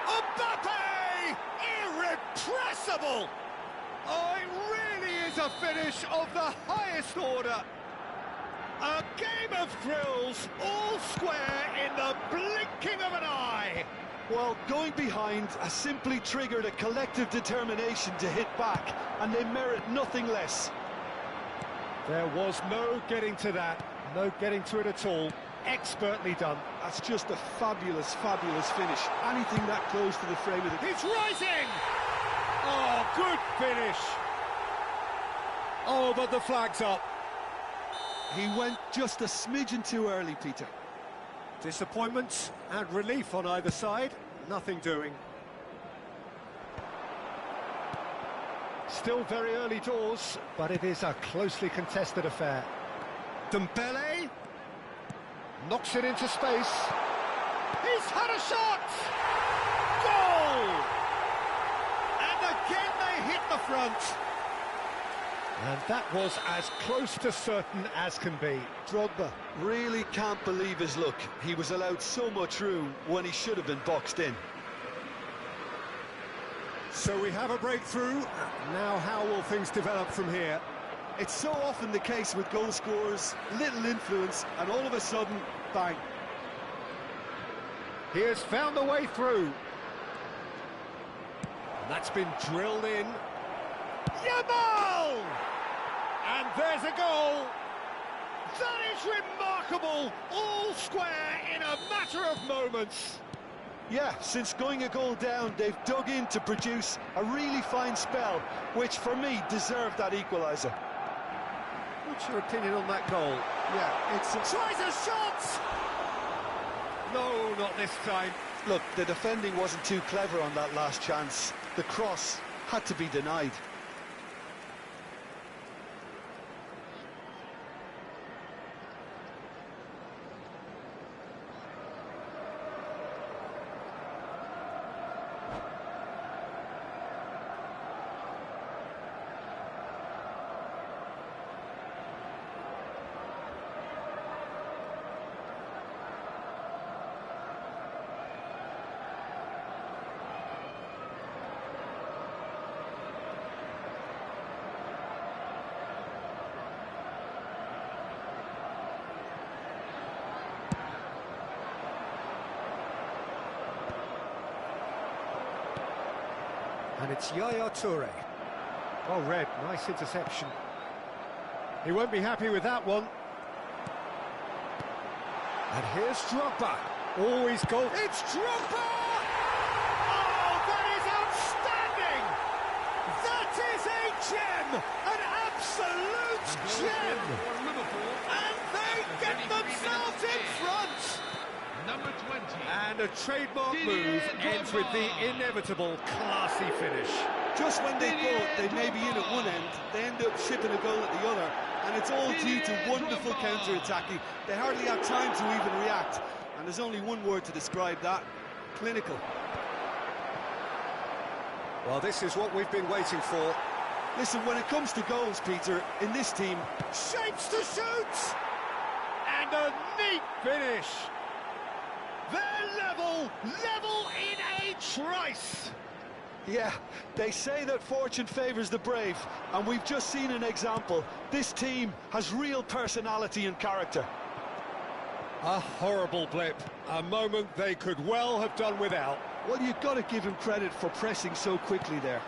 Mbappe! Irrepressible! Oh, it really is a finish of the highest order. A game of thrills, all square in the blinking of an eye. Well, going behind has simply triggered a collective determination to hit back, and they merit nothing less. There was no getting to that, no getting to it at all. Expertly done. That's just a fabulous, fabulous finish. Anything that close to the frame of the... He's rising! Oh, good finish. Oh, but the flag's up. He went just a smidgen too early, Peter. Disappointment and relief on either side. Nothing doing. Still very early doors, but it is a closely contested affair. Dembele knocks it into space. He's had a shot! Goal! And again they hit the front. And that was as close to certain as can be. Drogba really can't believe his luck. He was allowed so much room when he should have been boxed in. So we have a breakthrough. Now how will things develop from here? It's so often the case with goal scorers, little influence, and all of a sudden, bang. He has found the way through. And that's been drilled in. Yamal! And there's a goal. That is remarkable. All square in a matter of moments. Yeah, since going a goal down, they've dug in to produce a really fine spell, which for me deserved that equaliser. What's your opinion on that goal? Yeah, it's... Tries a shot! No, not this time. Look, the defending wasn't too clever on that last chance. The cross had to be denied. And it's Yaya Toure. Well read, nice interception. He won't be happy with that one. And here's Drogba. Always goal. It's Drogba! Oh, that is outstanding! That is a gem! An absolute gem! And they get themselves in front! Number 20. And a trademark move ends with the inevitable classy finish. Just when they thought they may be in at one end, they end up shipping a goal at the other, and it's all due to wonderful counter-attacking. They hardly have time to even react, and there's only one word to describe that: clinical. Well, this is what we've been waiting for. Listen, when it comes to goals, Peter, in this team... Shapes to shoot! And a neat finish! They're level in a trice! Yeah, they say that fortune favours the brave, and we've just seen an example. This team has real personality and character. A horrible blip, a moment they could well have done without. Well, you've got to give him credit for pressing so quickly there.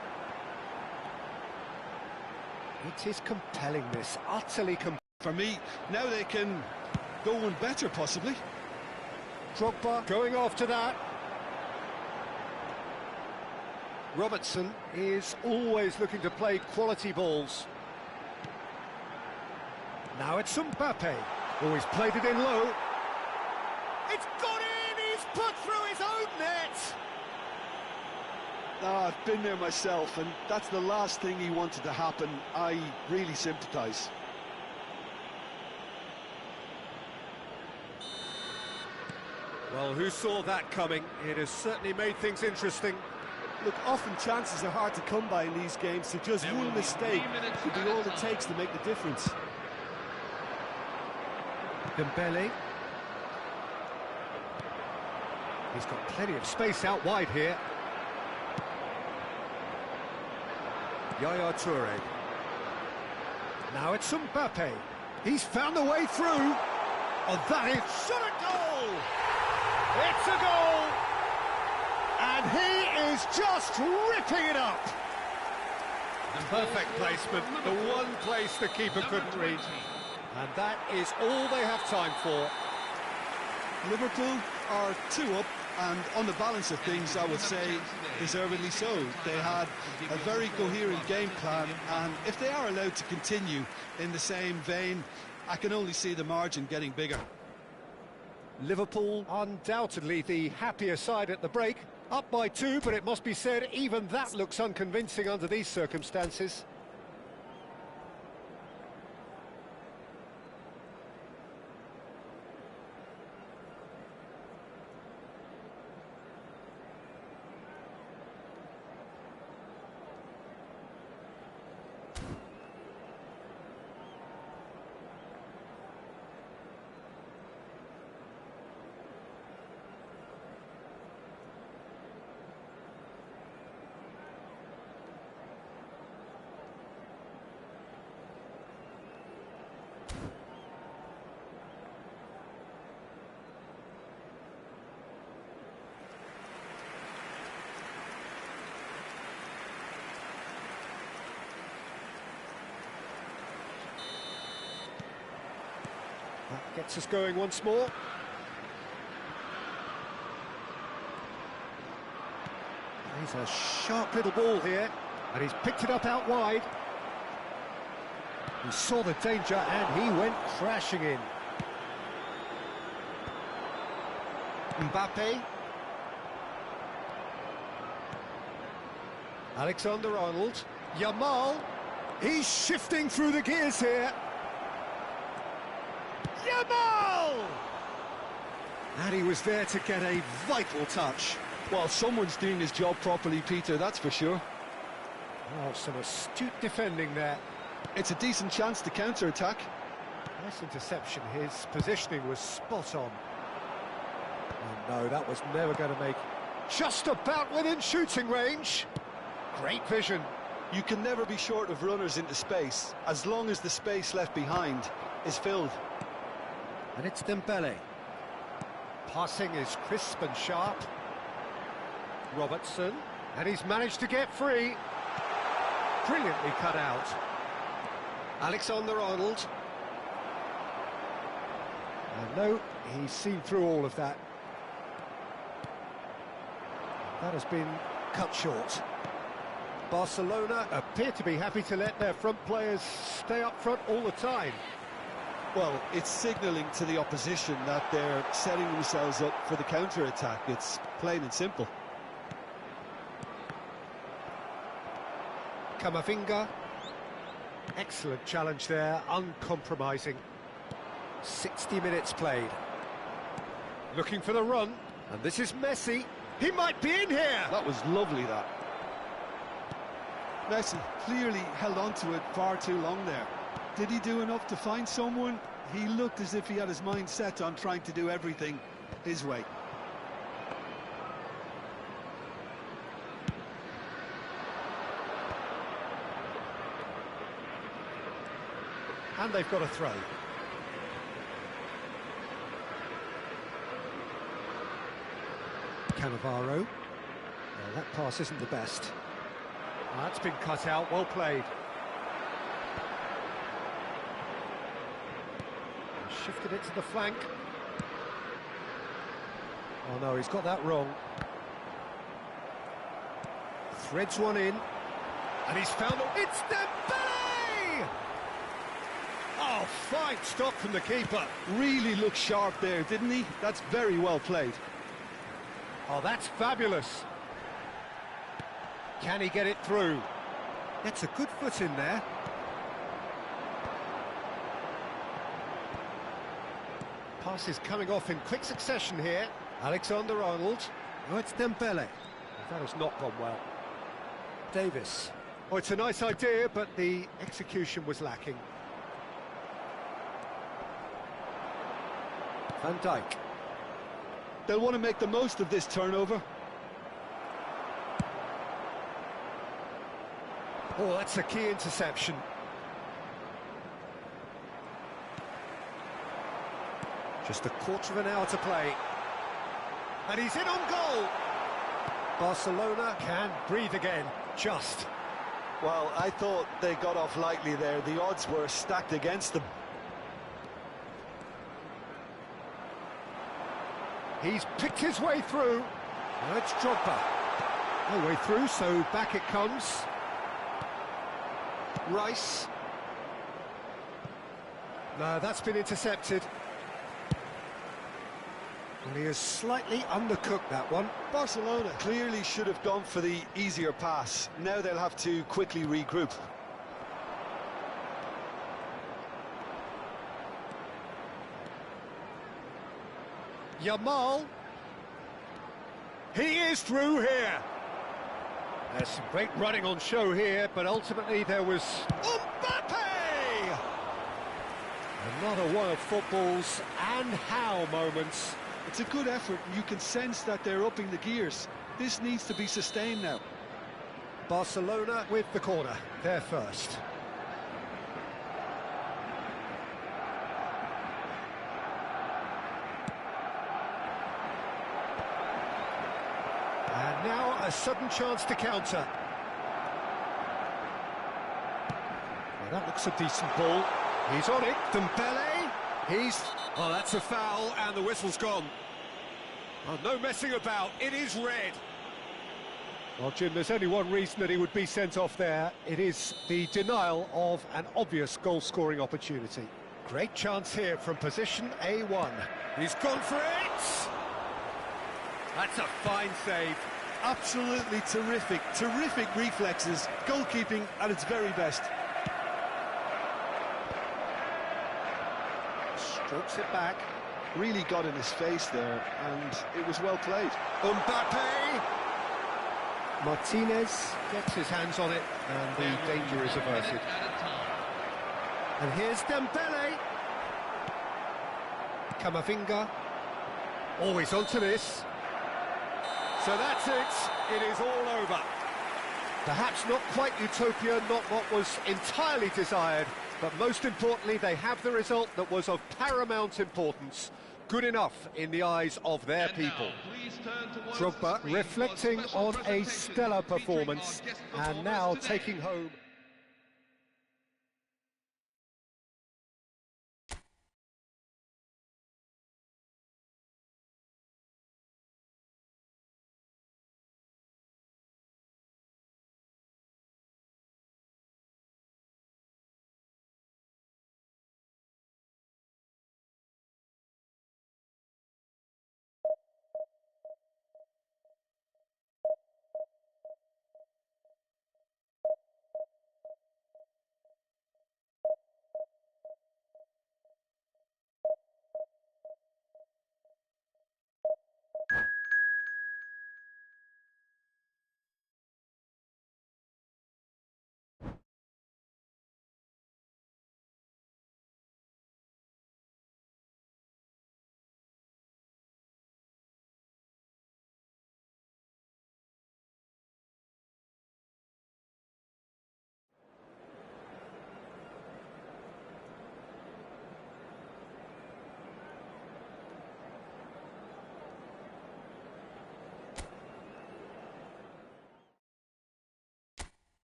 It is compelling, this, utterly compelling. For me, now they can go one better, possibly. Drogba going after that. Robertson is always looking to play quality balls. Now it's Mbappe. Always played it in low. It's gone in! He's put through his own net! I've been there myself, and that's the last thing he wanted to happen. I really sympathise. Well, who saw that coming? It has certainly made things interesting. Look, often chances are hard to come by in these games, so just one mistake could be all it takes to make the difference. Dembele. He's got plenty of space out wide here. Yaya Toure. Now it's Mbappe. He's found a way through. Oh, that is shot at goal! It's a goal! And he is just ripping it up. Perfect placement, the one place the keeper couldn't reach. And that is all they have time for. Liverpool are 2 up, and on the balance of things, I would say deservedly so. They had a very coherent game plan, and if they are allowed to continue in the same vein, I can only see the margin getting bigger. Liverpool undoubtedly the happier side at the break. Up by 2, but it must be said, even that looks unconvincing under these circumstances. That gets us going once more. He's a sharp little ball here, and he's picked it up out wide. He saw the danger and he went crashing in. Mbappe. Alexander-Arnold. Yamal. He's shifting through the gears here. Yamal! And he was there to get a vital touch. Well, someone's doing his job properly, Peter, that's for sure. Oh, some astute defending there. It's a decent chance to counter-attack. Nice interception. His positioning was spot on. Oh no, that was never going to make it. Just about within shooting range. Great vision. You can never be short of runners into space, as long as the space left behind is filled. And it's Dembele. Passing is crisp and sharp. Robertson. And he's managed to get free. Brilliantly cut out. Alexander-Arnold. No, he's seen through all of that. That has been cut short. Barcelona appear to be happy to let their front players stay up front all the time. Well, it's signalling to the opposition that they're setting themselves up for the counter-attack. It's plain and simple. Camavinga. Excellent challenge there, uncompromising. 60 minutes played. Looking for the run, and this is Messi. He might be in here! That was lovely, that. Messi clearly held on to it far too long there. Did he do enough to find someone? He looked as if he had his mind set on trying to do everything his way. And they've got a throw. Cannavaro. Well, that pass isn't the best. That's been cut out, well played. Shifted it to the flank. Oh no, he's got that wrong. Threads one in. And he's found it. It's Dembele! Oh, fine stop from the keeper. Really looked sharp there, didn't he? That's very well played. Oh, that's fabulous. Can he get it through? Gets a good foot in there. Pass is coming off in quick succession here. Alexander-Arnold. Oh, it's Dembele. That has not gone well. Davis. Oh, it's a nice idea, but the execution was lacking. Van Dijk. They'll want to make the most of this turnover. Oh, that's a key interception. Just a quarter of an hour to play. And he's in on goal. Barcelona can breathe again, just. Well, I thought they got off lightly there. The odds were stacked against them. He's picked his way through. Now it's Drogba. No way through, so back it comes. Rice. No, that's been intercepted. Well, he has slightly undercooked that one. Barcelona clearly should have gone for the easier pass. Now they'll have to quickly regroup. Yamal. He is through here. There's some great running on show here, but ultimately there was Mbappe! Another one of football's and how moments. It's a good effort, and you can sense that they're upping the gears. This needs to be sustained now. Barcelona with the corner, they're first. And now a sudden chance to counter. Well, that looks a decent ball. He's on it, Dembele. Oh, that's a foul, and the whistle's gone. Oh, no messing about, it is red. Well, Jim, there's only one reason that he would be sent off there. It is the denial of an obvious goal-scoring opportunity. Great chance here from position A1. He's gone for it! That's a fine save. Absolutely terrific, terrific reflexes. Goalkeeping at its very best. Strokes it back. Really got in his face there, and it was well played. Mbappe! Martinez gets his hands on it, and the danger is averted. And here's Dembele. Camavinga. Always onto this. So that's it. It is all over. Perhaps not quite utopia, not what was entirely desired, but most importantly, they have the result that was of paramount importance. good enough in the eyes of their And now, people. please turn towards the Drogba screen reflecting for special on a presentation stellar featuring performance, our guest and performers now today. taking home.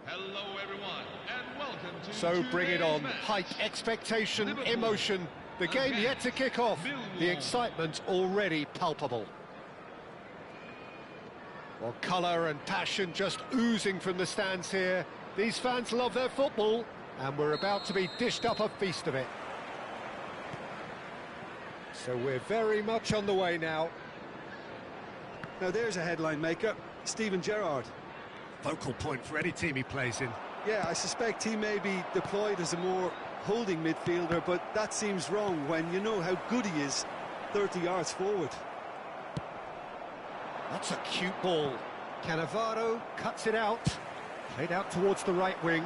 Hello everyone, and welcome to So bring it on. today's match. Hype, expectation, Liverpool emotion. The game yet to kick off. The Millwall. excitement already palpable. Well, colour and passion just oozing from the stands here. These fans love their football, and we're about to be dished up a feast of it. So we're very much on the way now. Now there's a headline maker, Steven Gerrard. Focal point for any team he plays in. Yeah, I suspect he may be deployed as a more holding midfielder, but that seems wrong when you know how good he is 30 yards forward. That's a cute ball. Cannavaro cuts it out. Played out towards the right wing.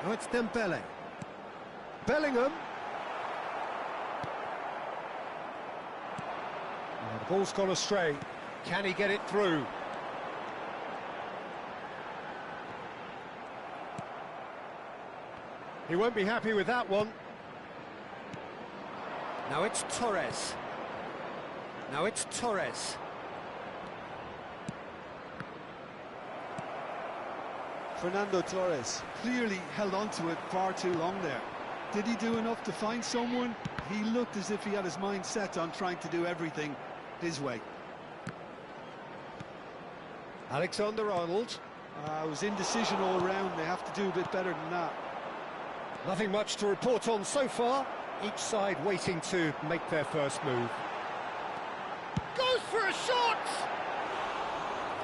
Now it's Dembele. Bellingham. Oh, the ball's gone astray. Can he get it through? He won't be happy with that one. Now it's Torres. Fernando Torres clearly held on to it far too long there. Did he do enough to find someone? He looked as if he had his mind set on trying to do everything his way. Alexander-Arnold. It was indecision all round. They have to do a bit better than that. Nothing much to report on so far. Each side waiting to make their first move. Goes for a shot!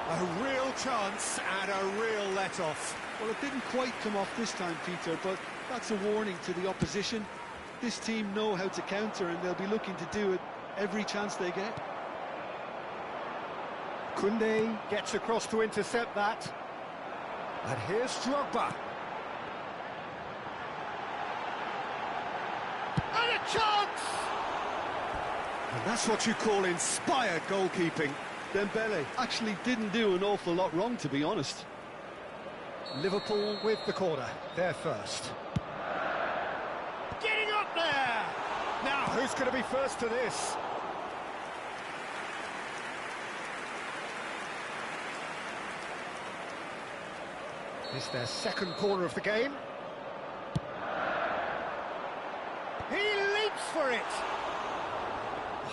A real chance and a real let-off. Well, it didn't quite come off this time, Peter, but that's a warning to the opposition. This team know how to counter, and they'll be looking to do it every chance they get. Koundé gets across to intercept that. And here's Drogba. And a chance! And that's what you call inspired goalkeeping. Dembele actually didn't do an awful lot wrong, to be honest. Liverpool with the corner, they're first. Getting up there! Now, who's going to be first to this? It's their second corner of the game. He leaps for it!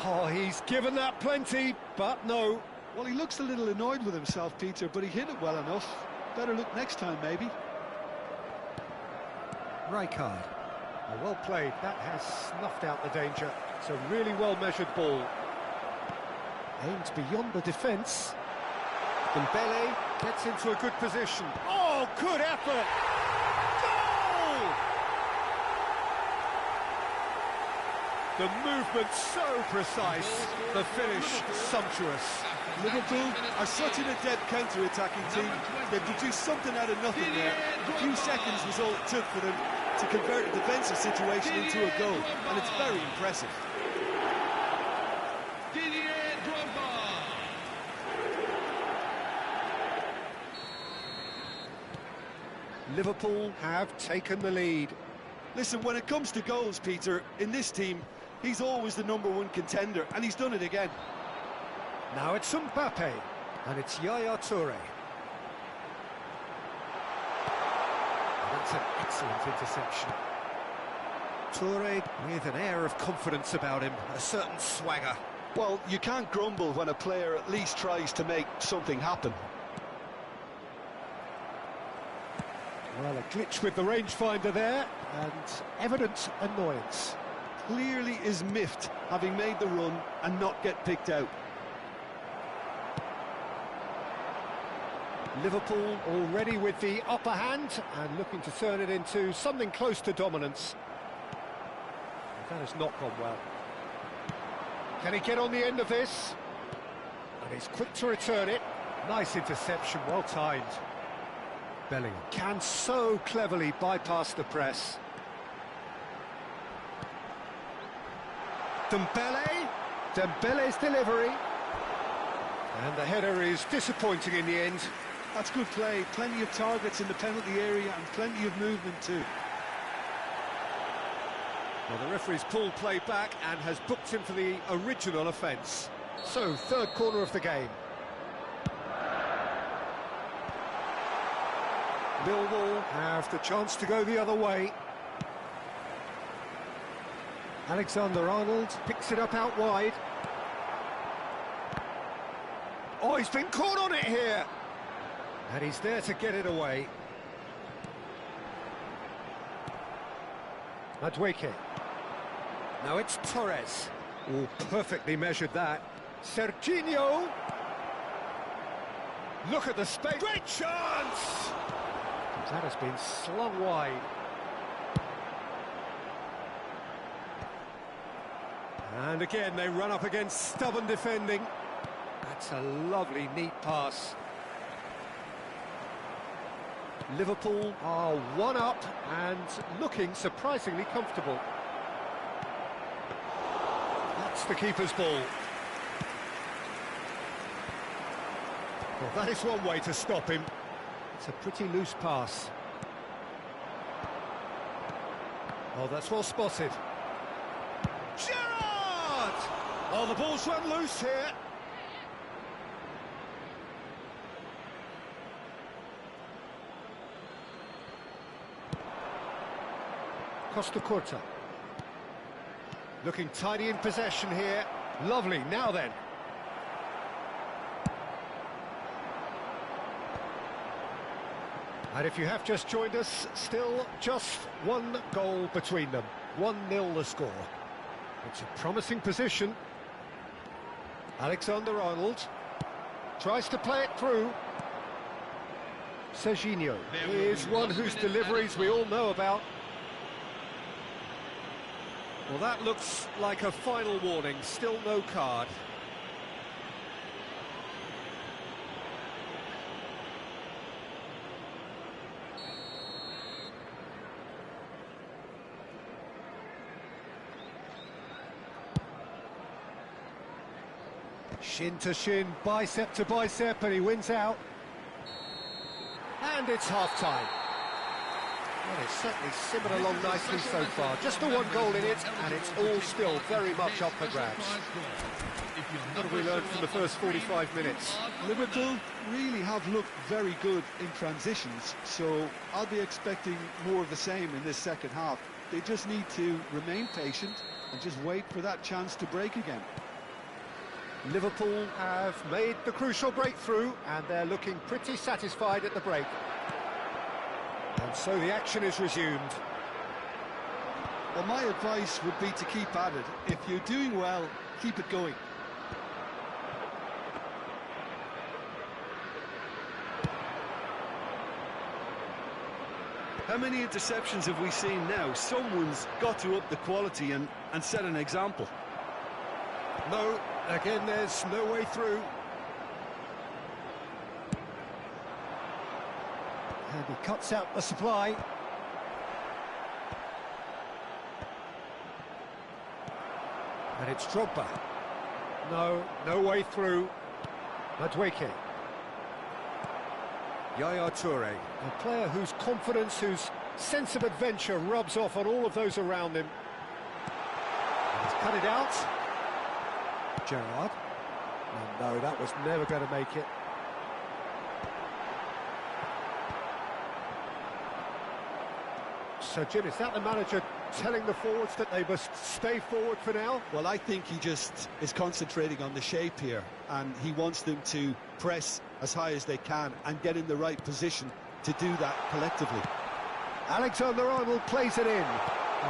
Oh, he's given that plenty, but no. Well, he looks a little annoyed with himself, Peter, but he hit it well enough. Better look next time, maybe. Rijkaard. Well played. That has snuffed out the danger. It's a really well-measured ball. Aims beyond the defence. Dembele gets into a good position. Oh, good effort! Goal! The movement so precise, the finish sumptuous. Liverpool are such an adept counter-attacking team. They produced something out of nothing there. A few seconds was all it took for them to convert a defensive situation into a goal, and it's very impressive. Liverpool have taken the lead. Listen, when it comes to goals, Peter, in this team, he's always the #1 contender, and he's done it again. Now it's Mbappe, and it's Yaya Toure. That's an excellent interception. Toure with an air of confidence about him, a certain swagger. Well, you can't grumble when a player at least tries to make something happen. Well, a glitch with the rangefinder there, and evident annoyance. Clearly is miffed, having made the run and not get picked out. Liverpool already with the upper hand and looking to turn it into something close to dominance. That has not gone well. Can he get on the end of this? And he's quick to return it. Nice interception, well timed. Bellingham can so cleverly bypass the press. Dembele's delivery. And the header is disappointing in the end. That's good play. Plenty of targets in the penalty area and plenty of movement too. Well, the referee's pulled play back and has booked him for the original offence. So, third corner of the game. Millwall have the chance to go the other way. Alexander-Arnold picks it up out wide. Oh, he's been caught on it here! And he's there to get it away. Madueke. Now it's Torres. Oh, perfectly measured that. Serginho. Look at the space. Great chance! That has been slung wide. And again, they run up against stubborn defending. That's a lovely, neat pass. Liverpool are one up and looking surprisingly comfortable. That's the keeper's ball. Well, that is one way to stop him. It's a pretty loose pass. Oh, that's well spotted. Gerrard! Oh, the ball's run loose here. Costa Curta. Looking tidy in possession here. Lovely, now then. And if you have just joined us, still just one goal between them. 1-0 the score. It's a promising position. Alexander-Arnold tries to play it through. Serginho is one whose deliveries we all know about. Well, that looks like a final warning, still no card. Shin to shin, bicep to bicep, and he wins out. And it's half-time. Well, it's certainly simmered along nicely so far. Just the one goal in it, and it's all still very much up for grabs. What have we learned from the first 45 minutes? Liverpool really have looked very good in transitions, so I'll be expecting more of the same in this second half. They just need to remain patient and just wait for that chance to break again. Liverpool have made the crucial breakthrough, and they're looking pretty satisfied at the break. And so the action is resumed. Well, my advice would be to keep at it. If you're doing well, keep it going. How many interceptions have we seen now? Someone's got to up the quality and set an example. No, again, there's no way through. And he cuts out the supply. And it's Drogba. No way through. Madueke. Yaya Toure, a player whose confidence, whose sense of adventure rubs off on all of those around him. And he's cut it out. Gerrard. No, that was never going to make it. So, Jim, is that the manager telling the forwards that they must stay forward for now? Well, I think he just is concentrating on the shape here, and he wants them to press as high as they can and get in the right position to do that collectively. Alexander-Arnold plays it in.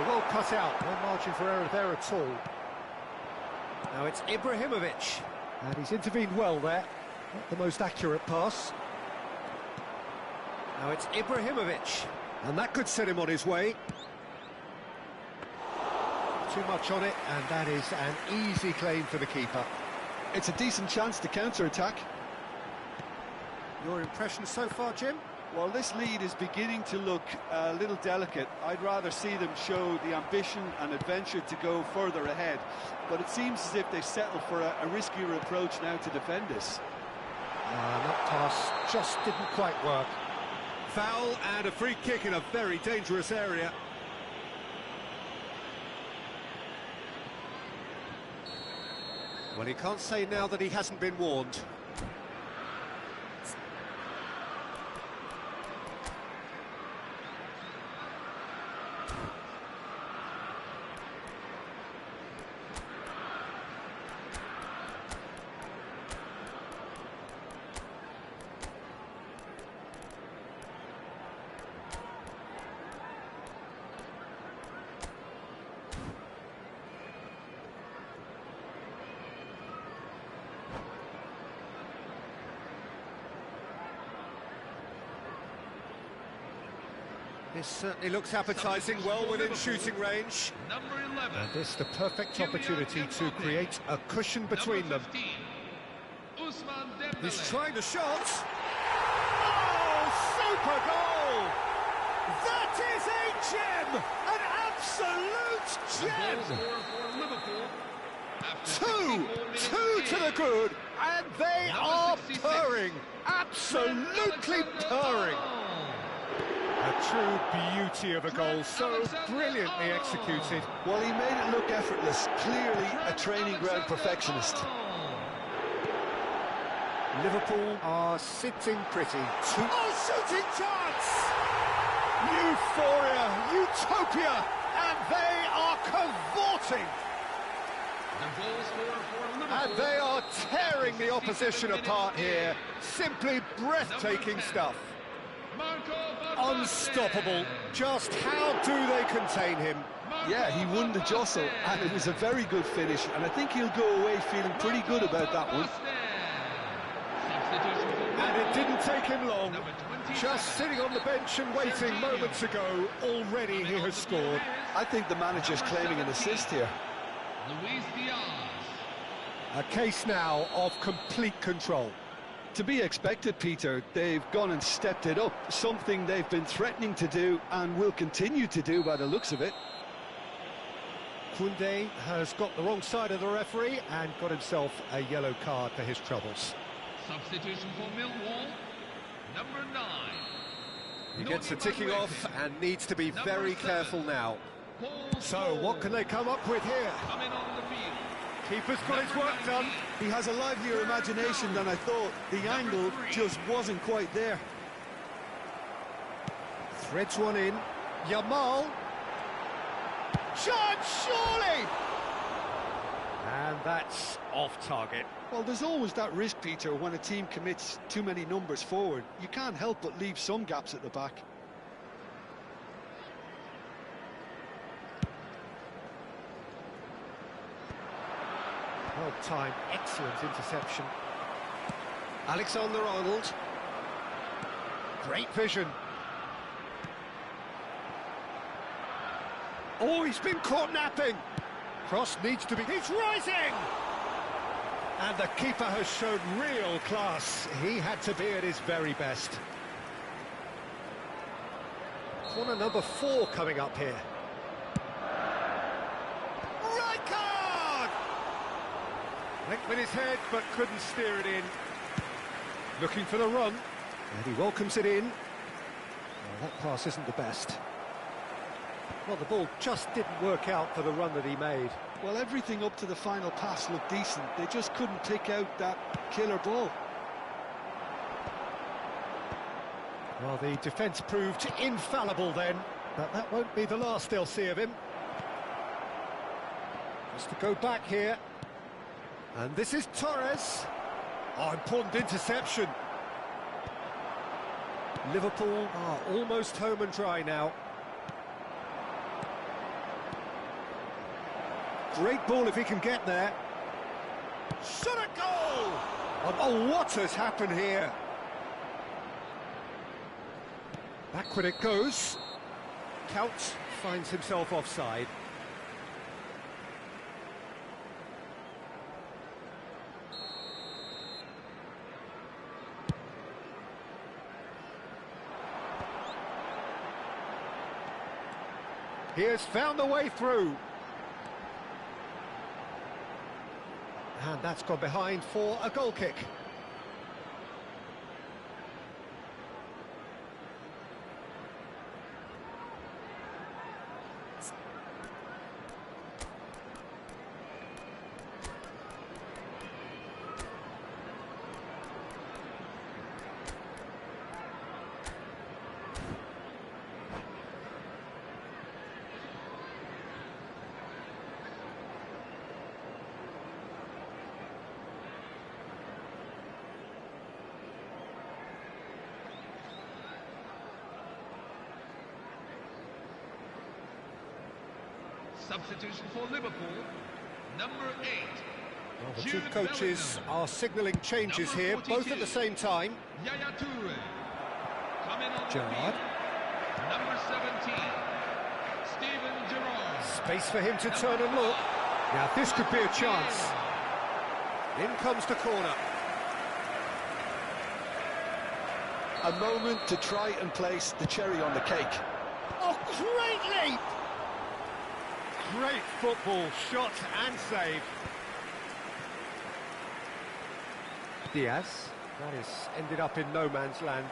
Well cut out, no margin for error there at all. Now it's Ibrahimovic, and he's intervened well there. Not the most accurate pass. Now it's Ibrahimovic, and that could set him on his way. Too much on it, and that is an easy claim for the keeper. It's a decent chance to counter-attack. Your impression so far, Jim? Well, this lead is beginning to look a little delicate. I'd rather see them show the ambition and adventure to go further ahead. But it seems as if they've settled for a riskier approach now to defend this. That pass just didn't quite work. Foul and a free kick in a very dangerous area. Well, he can't say now that he hasn't been warned. This certainly looks appetising, well within shooting range. Number 11. And this the perfect opportunity to create a cushion between them. He's trying the shot. Oh, super goal! That is a gem! An absolute gem! Two to the good, and they are purring, absolutely purring. A true beauty of a goal, so brilliantly executed. Well, he made it look effortless, clearly a training ground perfectionist. Liverpool are sitting pretty. Oh, shooting chance! Euphoria, utopia, They are cavorting! The goal scorer for Liverpool. And they are tearing the opposition apart here. Simply breathtaking stuff. Unstoppable. Just how do they contain him? Yeah, he won the jostle, and it was a very good finish, and I think he'll go away feeling pretty good about that one. And it didn't take him long. Just sitting on the bench and waiting moments ago, already he has scored. I think the manager's claiming an assist here. Luis Diaz. A case now of complete control. To be expected, Peter. They've gone and stepped it up, something they've been threatening to do and will continue to do by the looks of it. Koundé has got the wrong side of the referee and got himself a yellow card for his troubles. Substitution for Millwall, number 9. He gets a ticking off and needs to be very careful now. So, what can they come up with here? Coming on the field. Keeper's got his work done. He has a livelier imagination than I thought. The angle just wasn't quite there. Threads one in. Yamal. Chance, surely! And that's off target. Well, there's always that risk, Peter, when a team commits too many numbers forward. You can't help but leave some gaps at the back. Well timed, excellent interception. Alexander-Arnold. Great vision. Oh, he's been caught napping. Cross needs to be... He's rising! And the keeper has shown real class. He had to be at his very best. Corner number 4 coming up here. Right card! Linked with his head, but couldn't steer it in. Looking for the run. And he welcomes it in. Well, that pass isn't the best. Well, the ball just didn't work out for the run that he made. Well, everything up to the final pass looked decent. They just couldn't pick out that killer ball. Well, the defence proved infallible then, but that won't be the last they'll see of him. Just to go back here. And this is Torres. Oh, important interception. Liverpool are almost home and dry now. Great ball if he can get there. Shot a goal! Oh, what has happened here? Backward it goes. Couch finds himself offside. He has found a way through. And that's gone behind for a goal kick. Substitution for Liverpool, number 8. Well, the two coaches are signalling changes Number here, 42. both at the same time. Yaya Toure. Coming on the Gerrard. field, number 17. Steven Gerrard. Space for him to turn and look. Now this could be a chance. In comes the corner. A moment to try and place the cherry on the cake. Oh, great leap! Great football, shot and save. Diaz, that is ended up in no man's land.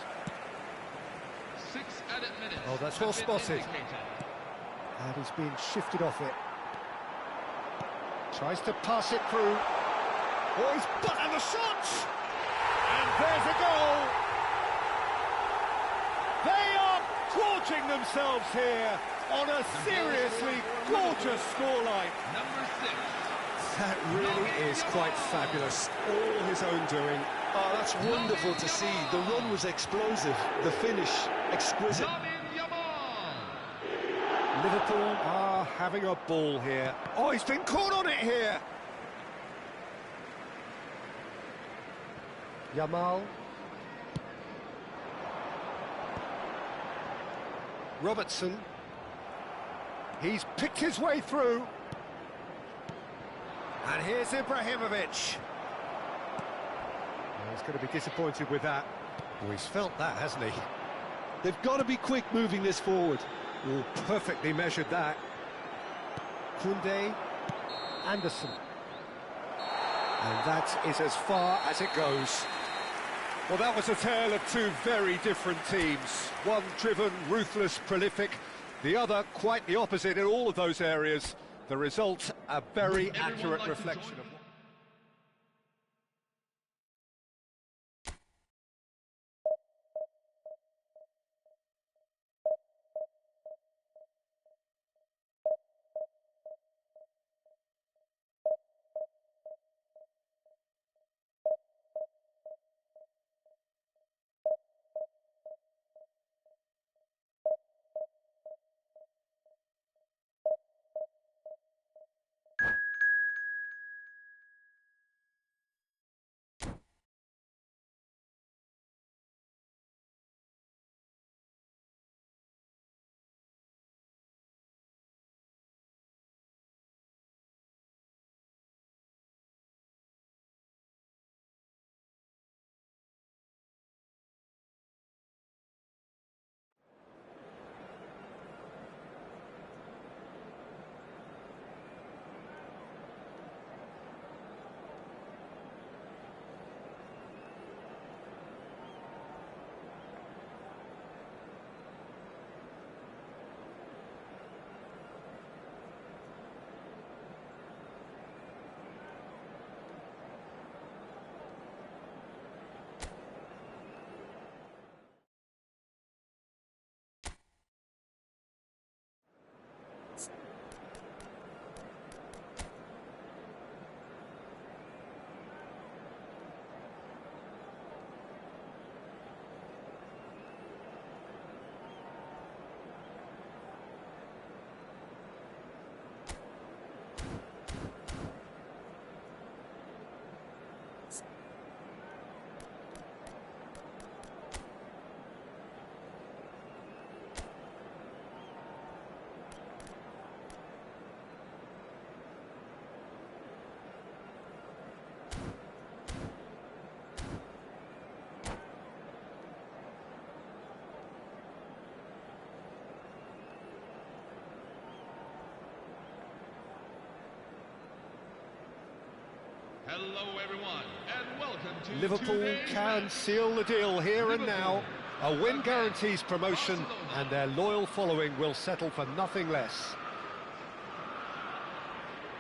6 added minutes. Oh, that's have well been spotted. indicated. And he's being shifted off it. Tries to pass it through. Oh, he's and the shot! And there's a goal! They are gorging themselves here. on a seriously gorgeous scoreline. Number 6. That really is quite fabulous. All his own doing. Oh, that's wonderful to see. The run was explosive, the finish exquisite. Liverpool are having a ball here. Oh, he's been caught on it here. Yamal. Robertson. He's picked his way through. And here's Ibrahimovic. Well, he's going to be disappointed with that. Well, he's felt that, hasn't he? They've got to be quick moving this forward. Oh, perfectly measured that. Koundé, Anderson. And that is as far as it goes. Well, that was a tale of two very different teams. One driven, ruthless, prolific. The other quite the opposite in all of those areas. The result, a very accurate reflection of... Hello, everyone, and welcome to Liverpool can seal the deal here and now. A win guarantees promotion, and their loyal following will settle for nothing less.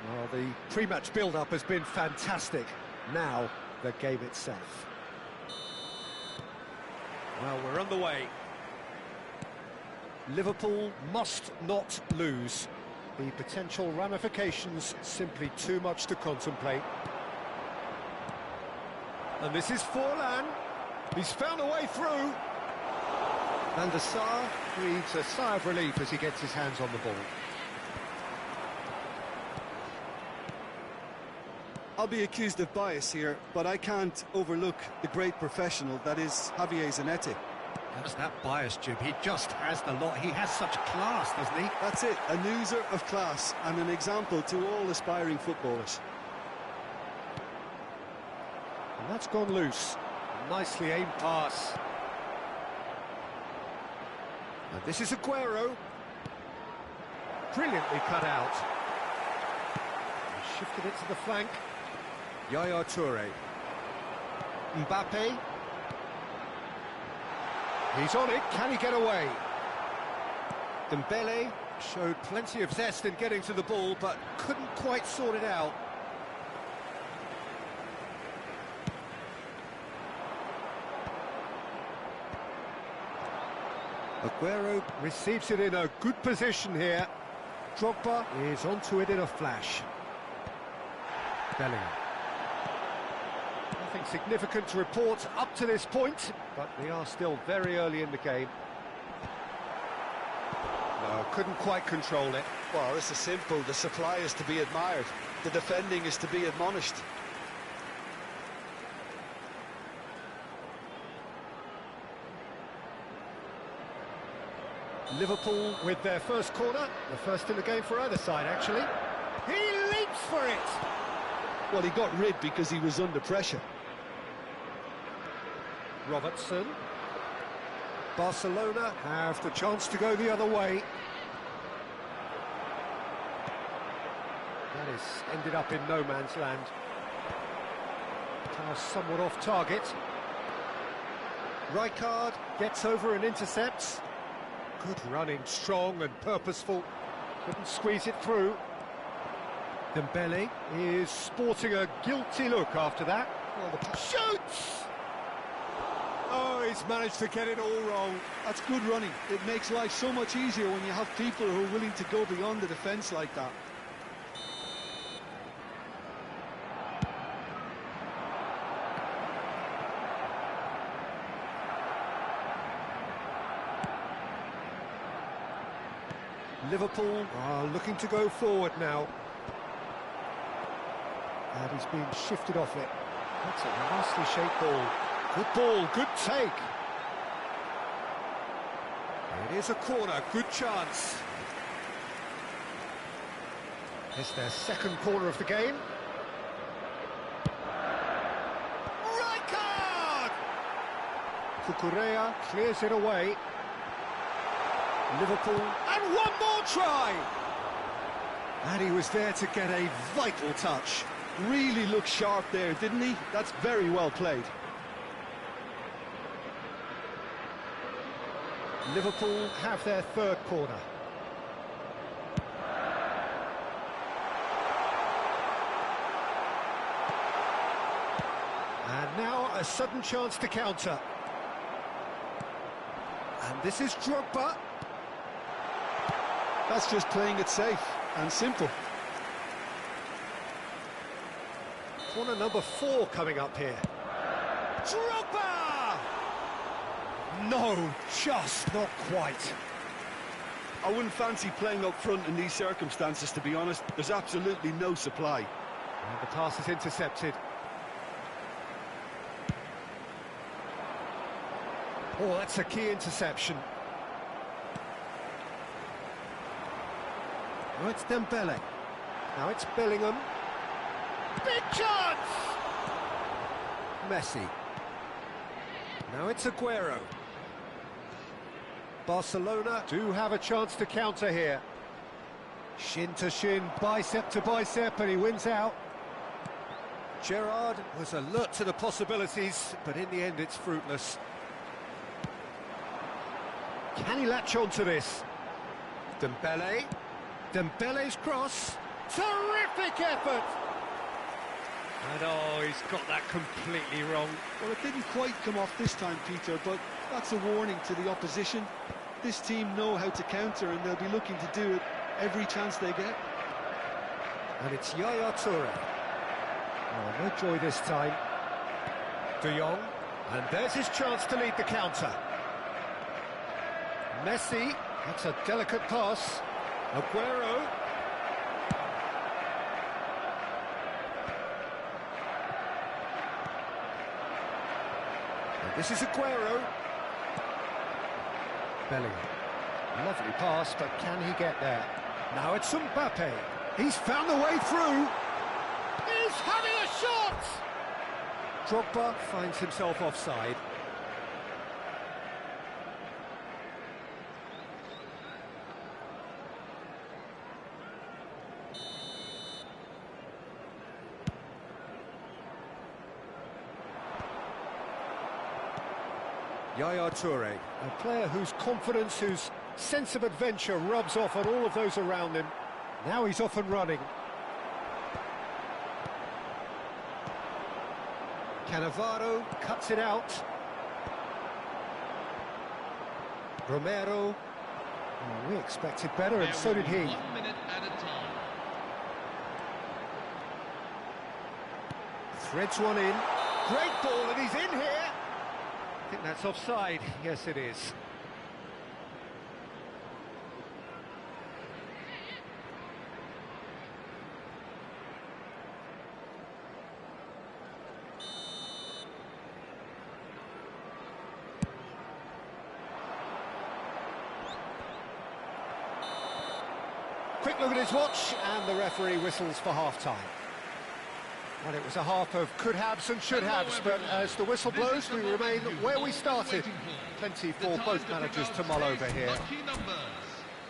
Well, the pre-match build-up has been fantastic. Now, the game itself. Well, we're on the way. Liverpool must not lose. The potential ramifications simply too much to contemplate. And this is Forlan. He's found a way through. And the Sar breathes a sigh of relief as he gets his hands on the ball. I'll be accused of bias here, but I can't overlook the great professional that is Javier Zanetti. That's that bias, Jim. He just has the lot. He has such class, doesn't he? That's it, a oozor of class and an example to all aspiring footballers. And that's gone loose. Nicely aimed pass. And this is Aguero. Brilliantly cut out. He shifted it to the flank. Yaya Toure. Mbappe. He's on it. Can he get away? Dembele showed plenty of zest in getting to the ball, but couldn't quite sort it out. Aguero receives it in a good position here. Drogba is onto it in a flash. Bellingham. Nothing significant to report up to this point, but we are still very early in the game. No, couldn't quite control it. Well, this is simple. The supply is to be admired. The defending is to be admonished. Liverpool with their first corner, the first in the game for either side, actually. He leaps for it! Well, he got rid because he was under pressure. Robertson. Barcelona have the chance to go the other way. That is ended up in no man's land. Now somewhat off target. Rijkaard gets over and intercepts. Good running, strong and purposeful. Couldn't squeeze it through. Dembele is sporting a guilty look after that. Well, the shoots! Oh, he's managed to get it all wrong. That's good running. It makes life so much easier when you have people who are willing to go beyond the defence like that. Liverpool are looking to go forward now. And he's being shifted off it. That's a nicely shaped ball, good take. It is a corner, good chance. It's their second corner of the game. Rijkaard! Cucurella clears it away. Liverpool, and one more try! And he was there to get a vital touch. Really looked sharp there, didn't he? That's very well played. Liverpool have their third corner. And now a sudden chance to counter. And this is Drogba. That's just playing it safe and simple. Corner number 4 coming up here. Drogba! No, just not quite. I wouldn't fancy playing up front in these circumstances, to be honest. There's absolutely no supply. And the pass is intercepted. Oh, that's a key interception. Oh, it's Dembele. Now it's Bellingham. Big chance! Messi. Now it's Aguero. Barcelona do have a chance to counter here. Shin to shin, bicep to bicep, and he wins out. Gerrard was alert to the possibilities, but in the end it's fruitless. Can he latch on to this? Dembele. Dembele's cross. Terrific effort! And oh, he's got that completely wrong. Well, it didn't quite come off this time, Peter, but that's a warning to the opposition. This team know how to counter, and they'll be looking to do it every chance they get. And it's Yaya Toure. Oh, no joy this time. De Jong. And there's his chance to lead the counter. Messi. That's a delicate pass. Aguero. And this is Aguero. Bellingham. Lovely pass, but can he get there? Now it's Mbappe. He's found the way through. He's having a shot! Drogba finds himself offside. Yaya Toure, a player whose confidence, whose sense of adventure rubs off on all of those around him. Now he's off and running. Cannavaro cuts it out. Romero. Oh, we expected better, and so did he. 1 minute at a time. Threads one in. Great ball, and he's in here. I think that's offside. Yes, it is. Quick look at his watch, and the referee whistles for half-time. And it was a half of could-haves and should-haves, but as the whistle blows, we remain where we started. Plenty for both managers to mull over here.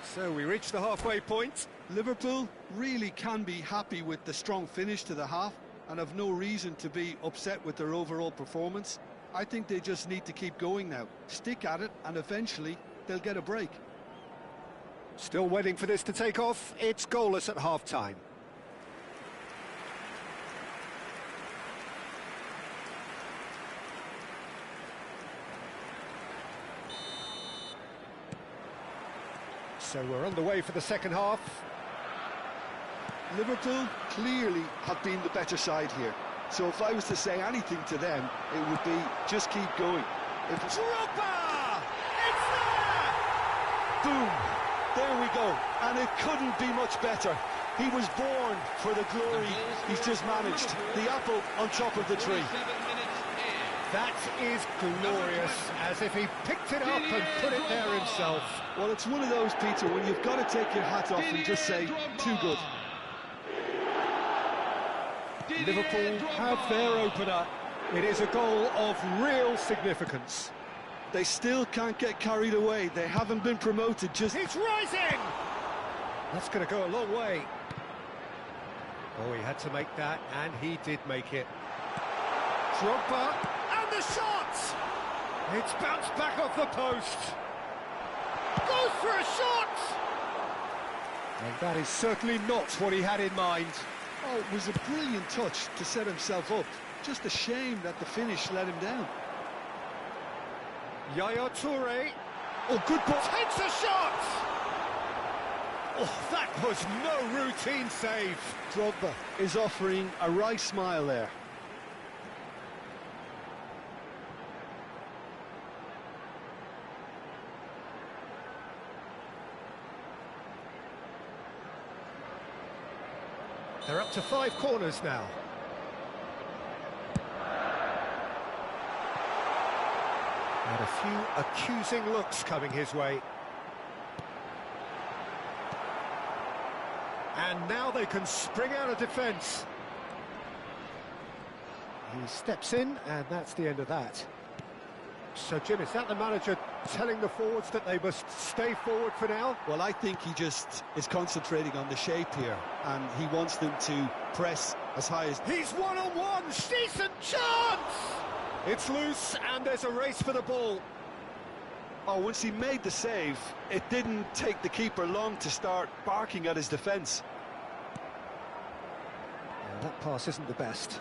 So we reach the halfway point. Liverpool really can be happy with the strong finish to the half and have no reason to be upset with their overall performance. I think they just need to keep going now, stick at it, and eventually they'll get a break. Still waiting for this to take off. It's goalless at half-time. So we're on the way for the second half. Liverpool clearly have been the better side here. So if I was to say anything to them, it would be just keep going. If it's Drogba! It's there! boom, there we go. And it couldn't be much better. He was born for the glory. He's just managed. The apple on top of the tree. That is glorious, as if he picked it up and put it there himself. Well, it's one of those, Peter, when you've got to take your hat off and just say, too good. Liverpool have their opener. It is a goal of real significance. They still can't get carried away. They haven't been promoted, just... He's rising! That's going to go a long way. Oh, he had to make that, and he did make it. Drogba, and the shot! It's bounced back off the post. Goes for a shot! And that is certainly not what he had in mind. Oh, it was a brilliant touch to set himself up. Just a shame that the finish let him down. Yaya Toure. Oh, good ball. Takes a shot! Oh, that was no routine save. Drogba is offering a wry smile there. They're up to 5 corners now. And a few accusing looks coming his way. And now they can spring out of defence. He steps in, and that's the end of that. So, Jim, is that the manager telling the forwards that they must stay forward for now? Well, I think he just is concentrating on the shape here, and he wants them to press as high as... He's one-on-one! Decent chance! It's loose, and there's a race for the ball. Oh, once he made the save, it didn't take the keeper long to start barking at his defence. Yeah, that pass isn't the best.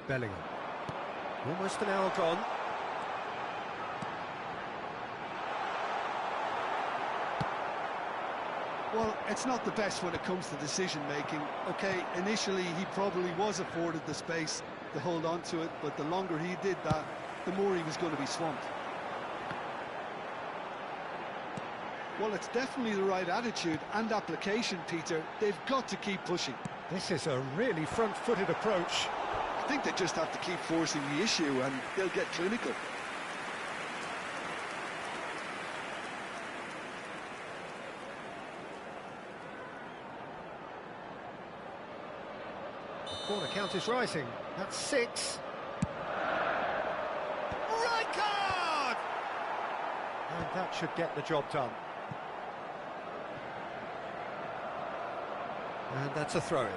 Bellingham. Almost an hour gone. Well, it's not the best when it comes to decision-making. OK, initially he probably was afforded the space to hold on to it, but the longer he did that, the more he was going to be swamped. Well, it's definitely the right attitude and application, Peter. They've got to keep pushing. This is a really front-footed approach. I think they just have to keep forcing the issue and they'll get clinical. The corner count is rising. That's 6. Right card! And that should get the job done. And that's a throw-in.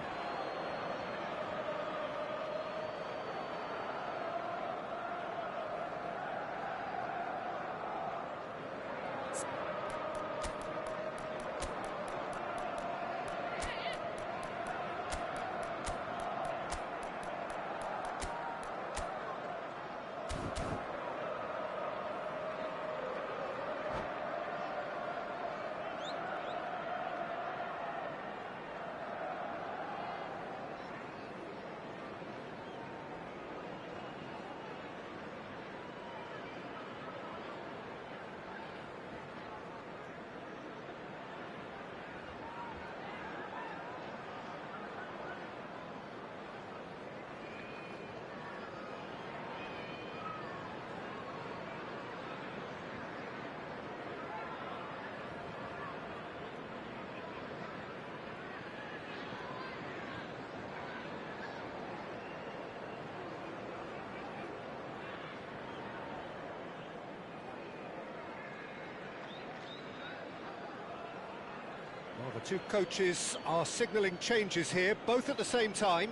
Two coaches are signalling changes here, both at the same time.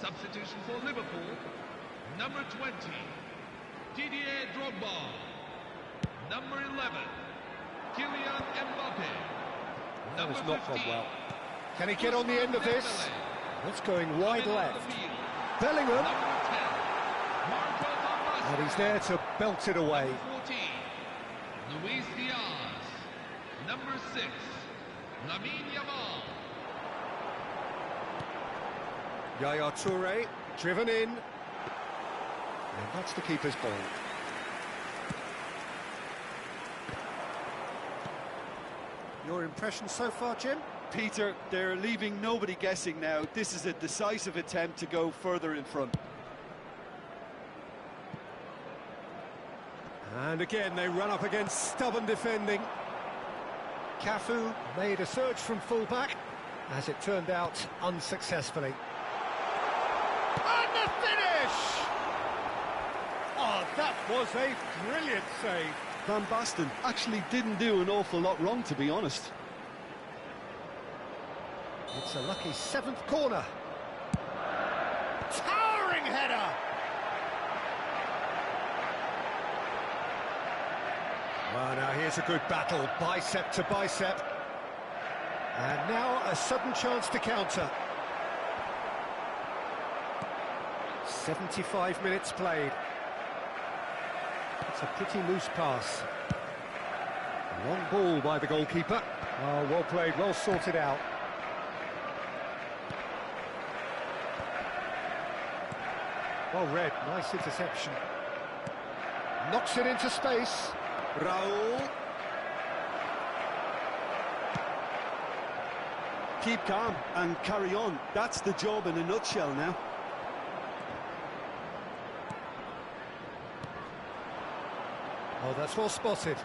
Substitution for Liverpool. Number 20, Didier Drogba. Number 11, Kylian Mbappe. That Number has not gone 15, well. Can he get on the end of this? Dembele. It's going wide Coming on left. the field. Bellingham, Number 10, Marco Van and he's Basten. there to belt it away. Number 14, Luis Diaz. Number 6, Lamine Yamal. Yaya Toure, driven in. And that's the keeper's ball. Your impression so far, Jim? Peter, they're leaving nobody guessing now. This is a decisive attempt to go further in front. And again, they run up against stubborn defending. Cafu made a surge from full-back, as it turned out, unsuccessfully. And the finish! Oh, that was a brilliant save. Van Basten actually didn't do an awful lot wrong, to be honest. It's a lucky seventh corner. Towering header! Well, now here's a good battle, bicep to bicep. And now a sudden chance to counter. 75 minutes played. It's a pretty loose pass. Long ball by the goalkeeper. Oh, well played, well sorted out. Well read, nice interception. Knocks it into space. Raul. Keep calm and carry on. That's the job in a nutshell now. Oh, that's well spotted.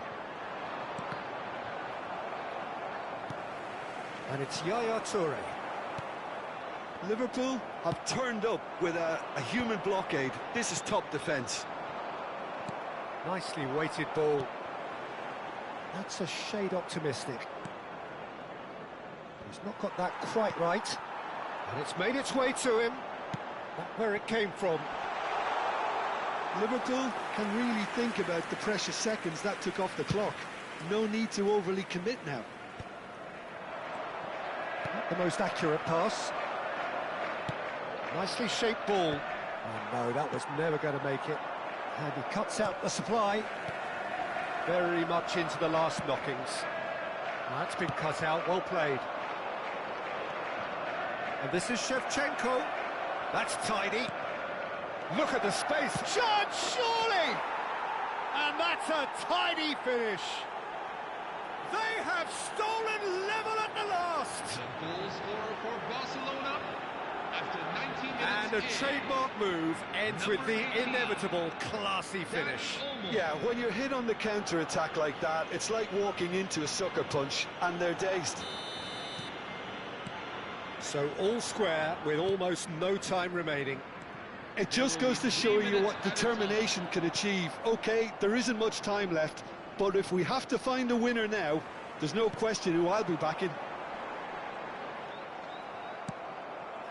And it's Yaya Toure. Liverpool have turned up with a human blockade. This is top defence. Nicely weighted ball. That's a shade optimistic. He's not got that quite right. And it's made its way to him. Not where it came from. Liverpool can really think about the precious seconds that took off the clock. No need to overly commit now. Not the most accurate pass. Nicely shaped ball. Oh no, that was never going to make it. And he cuts out the supply. Very much into the last knockings. That's been cut out, well played. And this is Shevchenko. That's tidy. Look at the space. Shot, surely! And that's a tidy finish. They have stolen level at the last. The goal scorer for Barcelona after 19 minutes. And a trademark move ends with the inevitable classy finish. Yeah, when you're hit on the counter-attack like that, it's like walking into a sucker punch, and they're dazed. So all square with almost no time remaining. It just goes to show you what determination can achieve. OK, there isn't much time left, but if we have to find a winner now, there's no question who I'll be backing.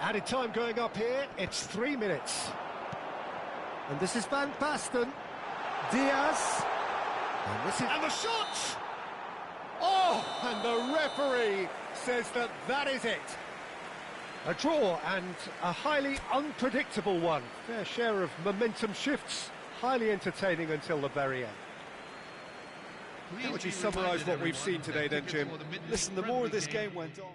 Added time going up here, it's 3 minutes. And this is Van Basten. Diaz. And the shot! Oh, and the referee says that that is it. A draw and a highly unpredictable one. Fair share of momentum shifts, highly entertaining until the very end. How would you summarise what we've seen today then, Jim? Listen, the more this game went on...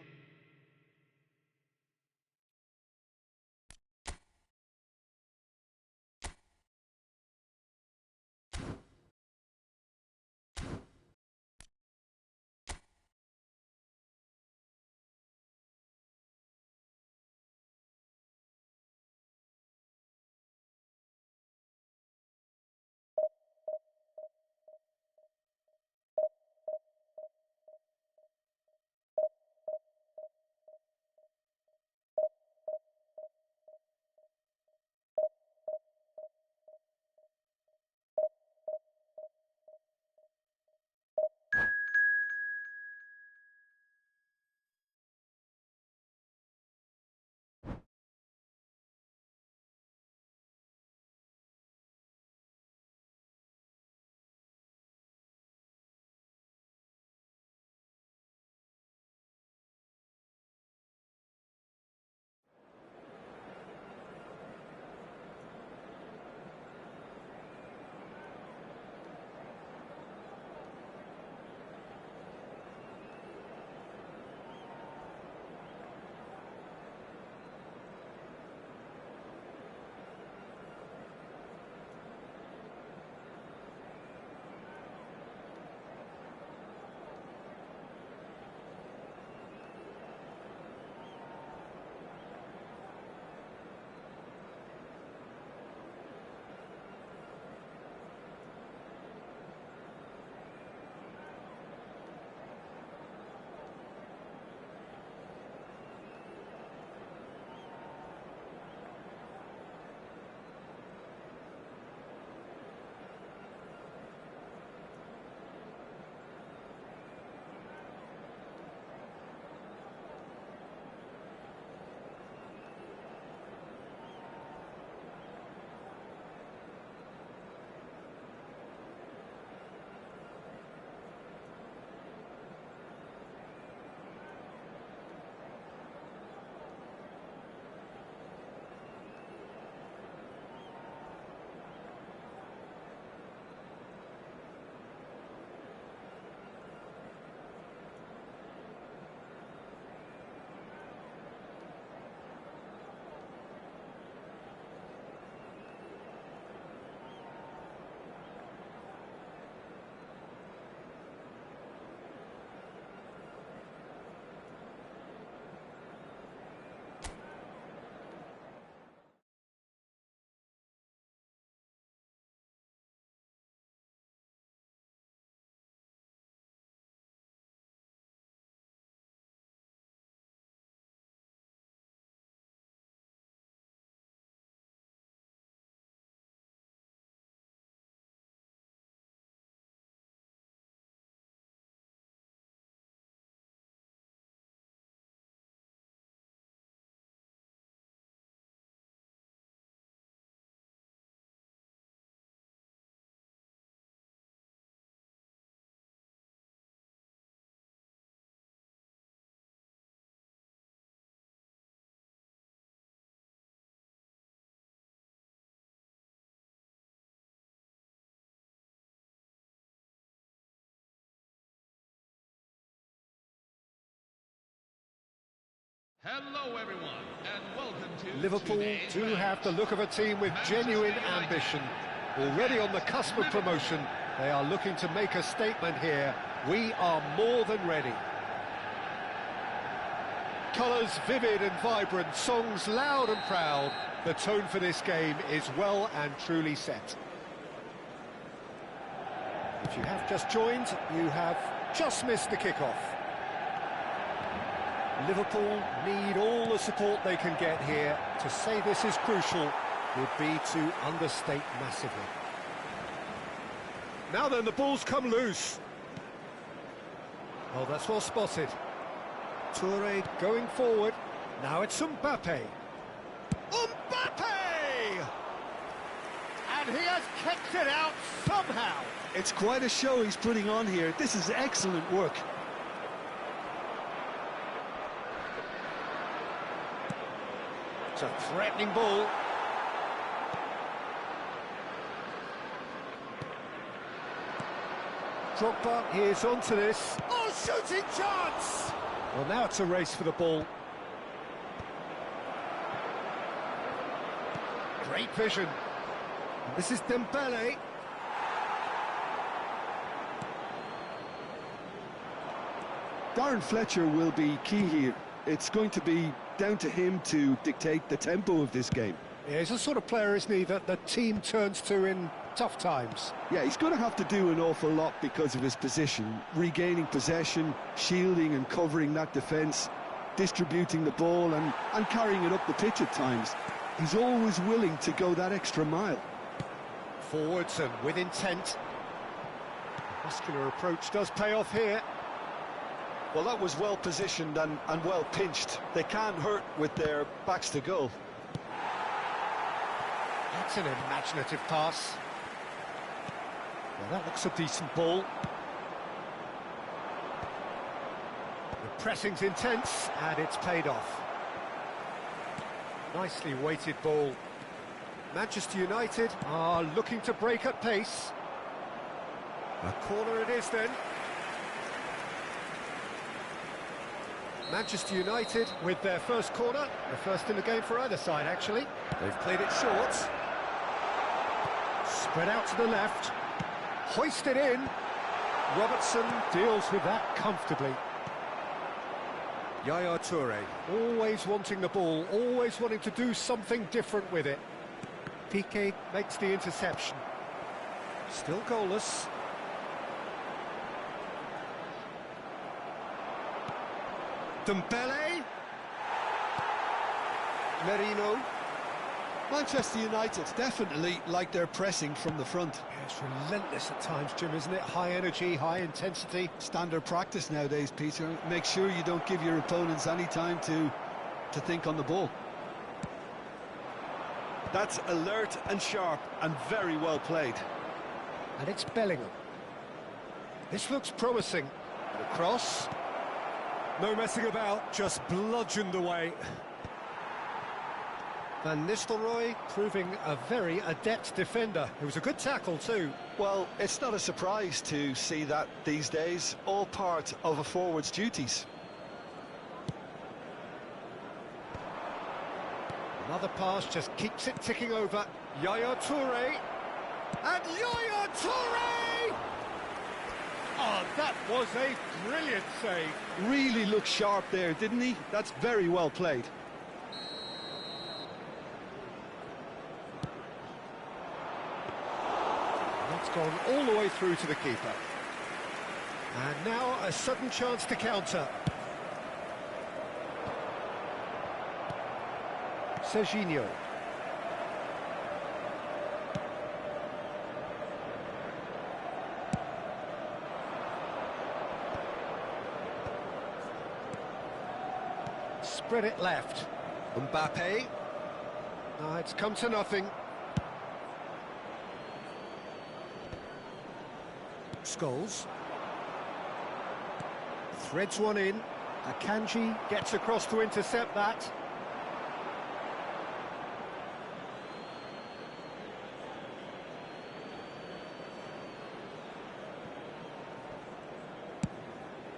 Hello, everyone, and welcome to Liverpool today's do match. have the look of a team with genuine ambition. Already on the cusp of promotion, they are looking to make a statement here. We are more than ready. Colours vivid and vibrant, songs loud and proud. The tone for this game is well and truly set. If you have just joined, you have just missed the kickoff. Liverpool need all the support they can get here. To say this is crucial would be to understate massively. Now then, the ball's come loose. Oh, that's well spotted. Toure going forward. Now it's Mbappe. Mbappe! And he has kicked it out somehow. It's quite a show he's putting on here. This is excellent work. It's a threatening ball. Drogba is onto this. Oh, shooting chance! Well, now it's a race for the ball. Great vision. This is Dembele. Darren Fletcher will be key here. It's going to be down to him to dictate the tempo of this game. Yeah, he's the sort of player, isn't he, that the team turns to in tough times. Yeah, he's going to have to do an awful lot because of his position. Regaining possession, shielding and covering that defence, distributing the ball and carrying it up the pitch at times. He's always willing to go that extra mile. Forwards and with intent. Muscular approach does pay off here. Well, that was well positioned and well pinched. They can't hurt with their backs to goal. That's an imaginative pass. Well, that looks a decent ball. The pressing's intense, and it's paid off. Nicely weighted ball. Manchester United are looking to break at pace. A corner it is then. Manchester United with their first corner, the first in the game for either side actually. They've played it short. Spread out to the left. Hoisted in. Robertson deals with that comfortably. Yaya Toure, always wanting the ball, always wanting to do something different with it. Piqué makes the interception. Still goalless. Dembele. Merino. Manchester United definitely like their pressing from the front. Yeah, it's relentless at times, Jim, isn't it? High energy, high intensity. Standard practice nowadays, Peter. Make sure you don't give your opponents any time to think on the ball. That's alert and sharp and very well played. And it's Bellingham. This looks promising. The cross. No messing about, just bludgeoned away. Van Nistelrooy proving a very adept defender. It was a good tackle too. Well, it's not a surprise to see that these days, all part of a forward's duties. Another pass just keeps it ticking over. Yaya Toure. And Yaya Toure! Oh, that was a brilliant save. Really looked sharp there, didn't he? That's very well played. That's gone all the way through to the keeper. And now a sudden chance to counter. Serginho. Spread it left. Mbappe. No, it's come to nothing. Scholes. Threads one in. Akanji gets across to intercept that.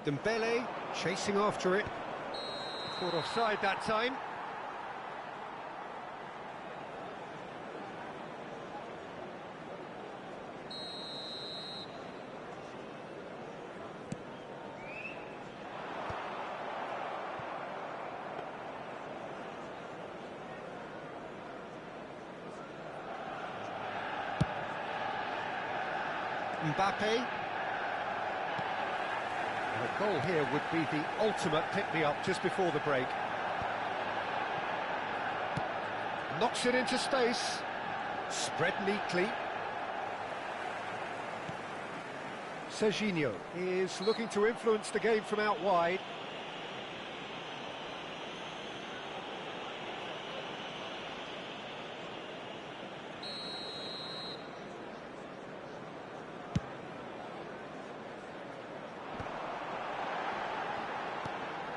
Dembele chasing after it. Caught offside that time. Mbappe. A goal here would be the ultimate pick-me-up just before the break. Knocks it into space. Spread neatly. Serginho is looking to influence the game from out wide.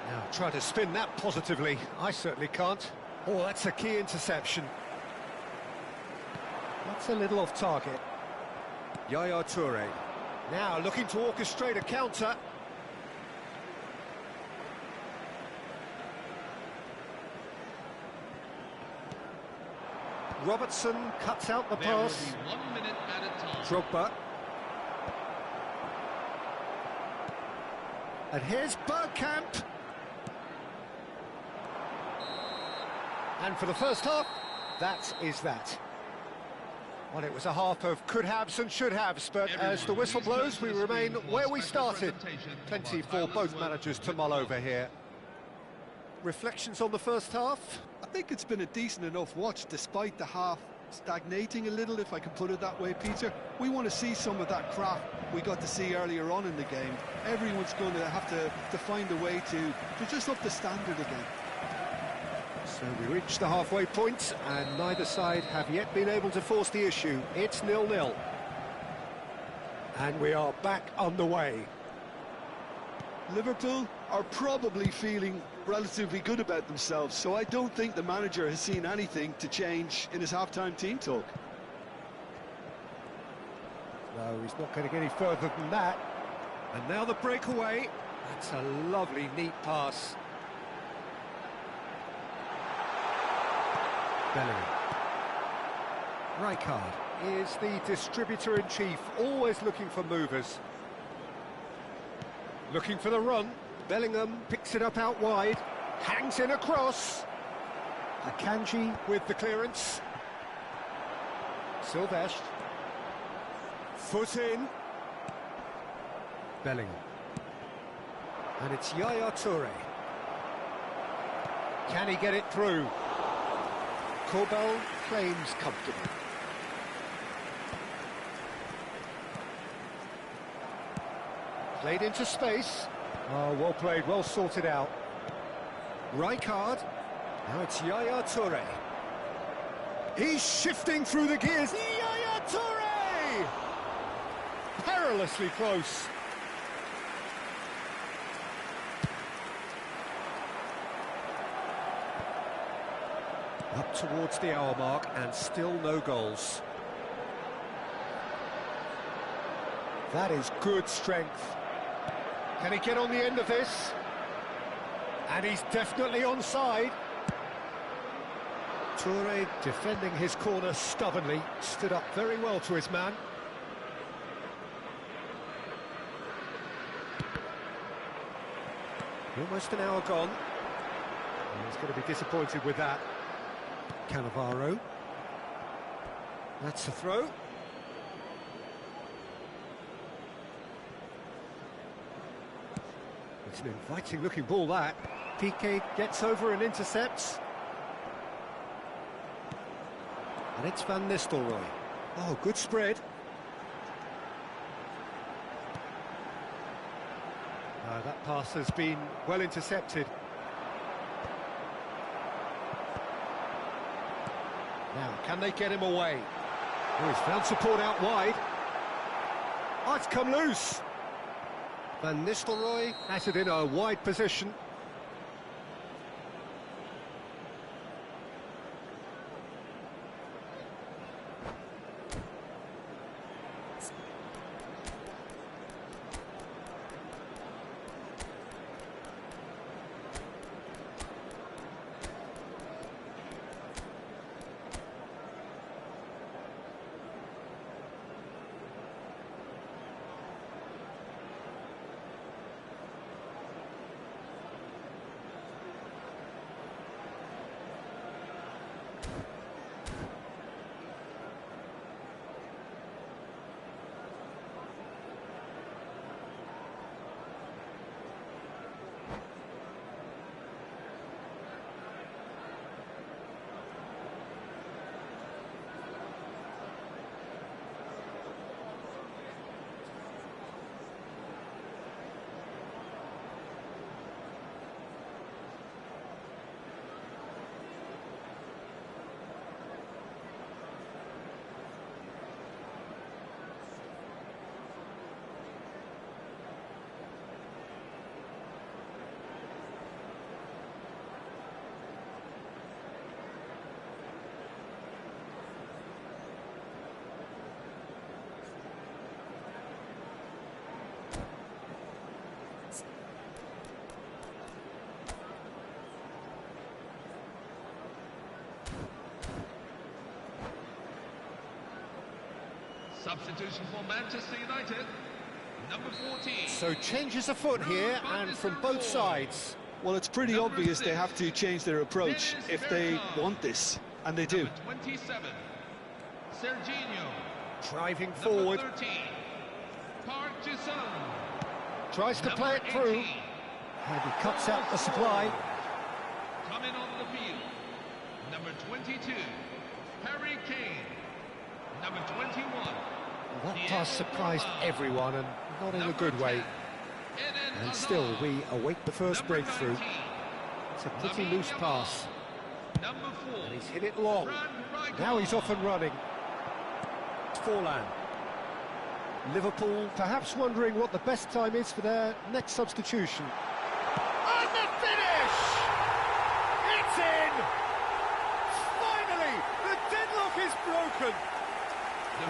Now try to spin that positively. I certainly can't. Oh, that's a key interception. That's a little off target. Yaya Toure. Now looking to orchestrate a counter. Robertson cuts out the There will pass. be 1 minute at a time. Drogba. And here's Bergkamp. And for the first half, that is that. Well, it was a half of could-haves and should-haves, but as the whistle blows, we remain where we started. Plenty for both managers to mull over here. Reflections on the first half? I think it's been a decent enough watch, despite the half stagnating a little, if I can put it that way, Peter. We want to see some of that craft we got to see earlier on in the game. Everyone's going to have to find a way to just up the standard again. So we reached the halfway point, and neither side have yet been able to force the issue. It's 0-0. And we are back underway. Liverpool are probably feeling relatively good about themselves, so I don't think the manager has seen anything to change in his half-time team talk. No, he's not going to get any further than that. And now the breakaway. That's a lovely, neat pass. Bellingham. Rijkaard is the distributor-in-chief, always looking for movers. Looking for the run. Bellingham picks it up out wide, hangs in across. Akanji with the clearance. Silvestre. Foot in. Bellingham. And it's Yaya Toure. Can he get it through? Corbell claims comfortable. Played into space. Oh, well played, well sorted out. Rijkaard. Now it's Yaya Toure. He's shifting through the gears. Yaya Toure! Perilously close. Up towards the hour mark and still no goals. That is good strength. Can he get on the end of this? And he's definitely onside. Toure defending his corner stubbornly, stood up very well to his man. Almost an hour gone. And he's going to be disappointed with that. Cannavaro. That's a throw. It's an inviting looking ball, that. Piqué gets over and intercepts. And it's Van Nistelrooy. Oh, good spread. That pass has been well intercepted. Now, can they get him away? Oh, he's found support out wide. Oh, it's come loose. Van Nistelrooy has it in a wide position. Substitution for Manchester United, number 14. So changes afoot here, and from both sides. Well, it's pretty Number obvious they 6. have to change their approach Dennis if they Bergkamp. want this, and they do. Number 27, Serginho. Driving Number forward, 13, Park Ji-sung. tries to play it Number through, 18, and he cuts out the supply. coming on the field, number 22, Harry Kane. Number 21, That pass surprised everyone, and not in a good way. And still, we await the first breakthrough. It's a pretty loose pass, Number 4, and he's hit it long. Now he's off and running. Forlan. Liverpool perhaps wondering what the best time is for their next substitution. And the finish! It's in! Finally, the deadlock is broken.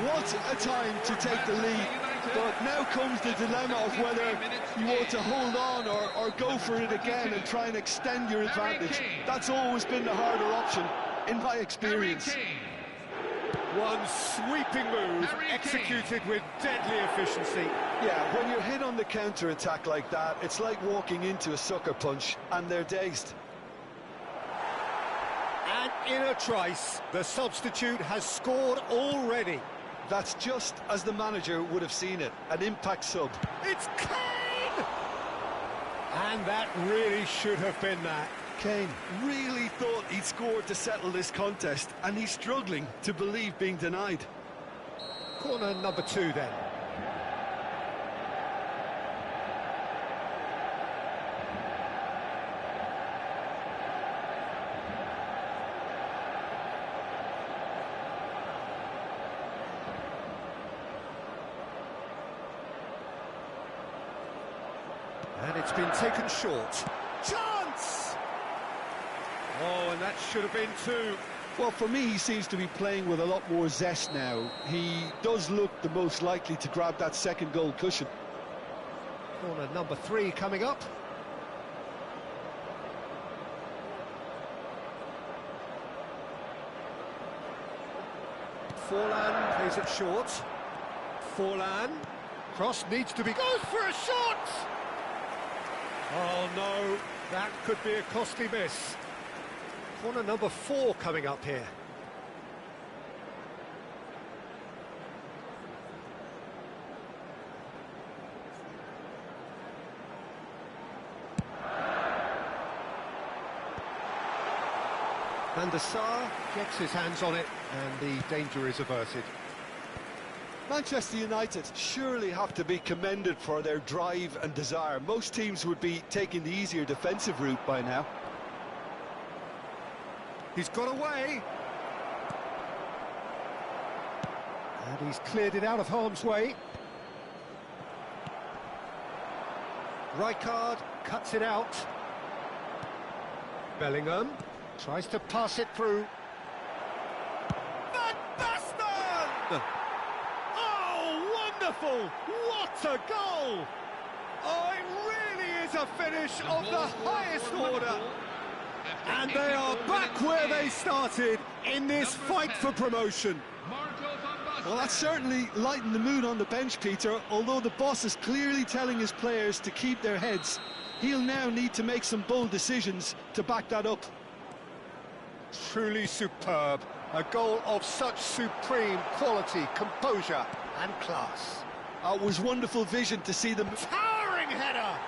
What a time to take the lead, but now comes the dilemma of whether you want to hold on or go for it again and try and extend your advantage. That's always been the harder option, in my experience. One sweeping move, executed with deadly efficiency. Yeah, when you're hit on the counter-attack like that, it's like walking into a sucker punch, and they're dazed. And in a trice, the substitute has scored already. That's just as the manager would have seen it, an impact sub. It's Kane! And that really should have been that. Kane really thought he'd scored to settle this contest, and he's struggling to believe being denied. Corner number 2 then. And it's been taken short. Chance! Oh, and that should have been 2. Well, for me, he seems to be playing with a lot more zest now. He does look the most likely to grab that second goal cushion. Corner number 3 coming up. Forlan plays it short. Forlan. Cross needs to be... Goes for a shot! Oh, no. That could be a costly miss. Corner number 4 coming up here. Van der Sar gets his hands on it, and the danger is averted. Manchester United surely have to be commended for their drive and desire. Most teams would be taking the easier defensive route by now. He's got away. And he's cleared it out of harm's way. Rijkaard cuts it out. Bellingham tries to pass it through. Van Basten! Oh, wonderful! What a goal! Oh, it really is a finish of the highest order. And they are back where they started in this fight for promotion. Well, that's certainly lightened the mood on the bench, Peter. Although the boss is clearly telling his players to keep their heads, he'll now need to make some bold decisions to back that up. Truly superb. A goal of such supreme quality, composure and class. It was wonderful vision to see them. Towering header!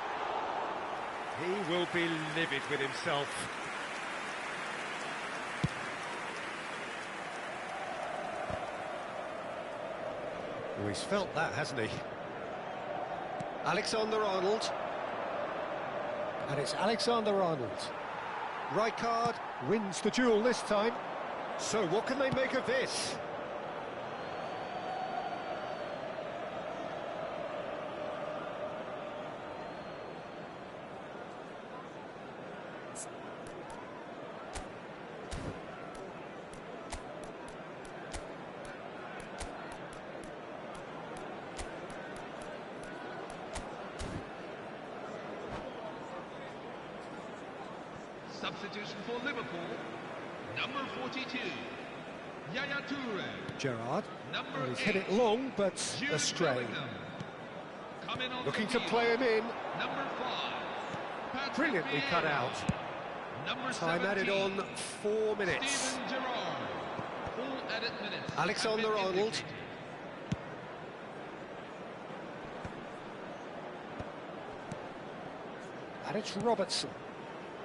He will be livid with himself. Oh, he's felt that, hasn't he? Alexander-Arnold. And it's Alexander-Arnold. Rijkaard wins the duel this time. So what can they make of this? Substitution for Liverpool, number 42, Yaya Toure. Gerrard. Number Well, he's 8. hit it long, but Jude astray. Bellingham. Coming on Looking the to field. play him in. Number 5. Patrick Brilliantly cut Vieira. out. Number Time 17. added on 4 minutes. Steven Gerrard. Full added minutes. have Alexander been Arnold. indicated. And it's Robertson.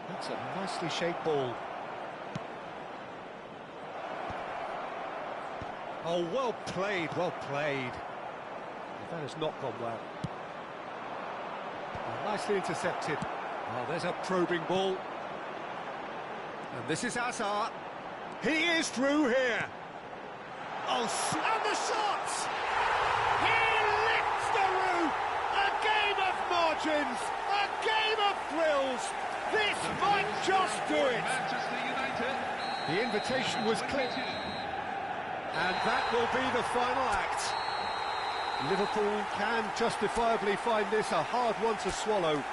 That's a nicely shaped ball. Oh, well played, well played. That has not gone well. Nicely intercepted. Oh, there's a probing ball. And this is Hazard. He is through here. Oh, and the shot! He licks the roof! A game of margins! A game of thrills! This might just do it! Manchester United. The invitation was clear. And that will be the final act. Liverpool can justifiably find this a hard one to swallow.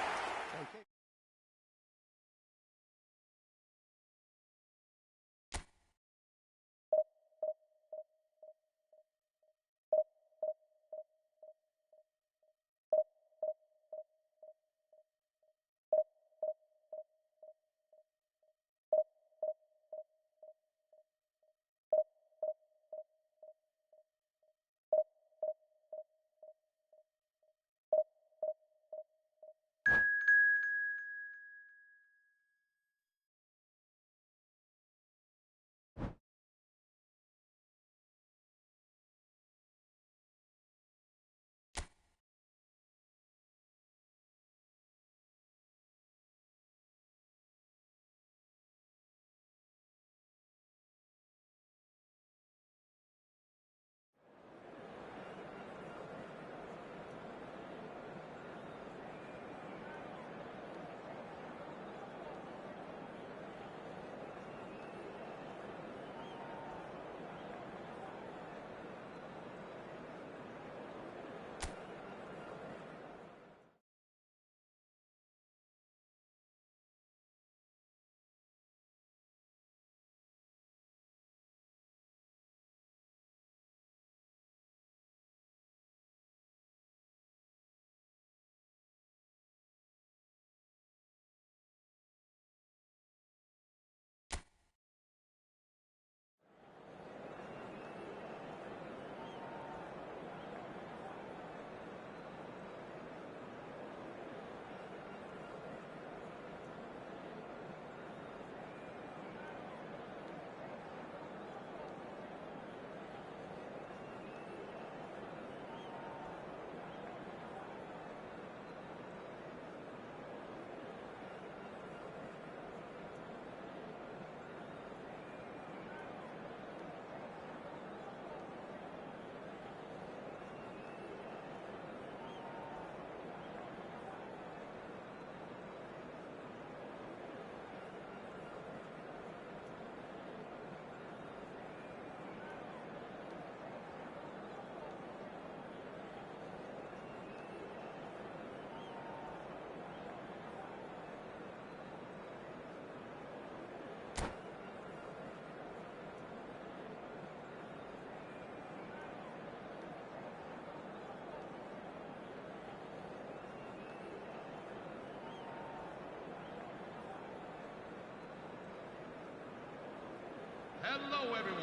Hello, everyone,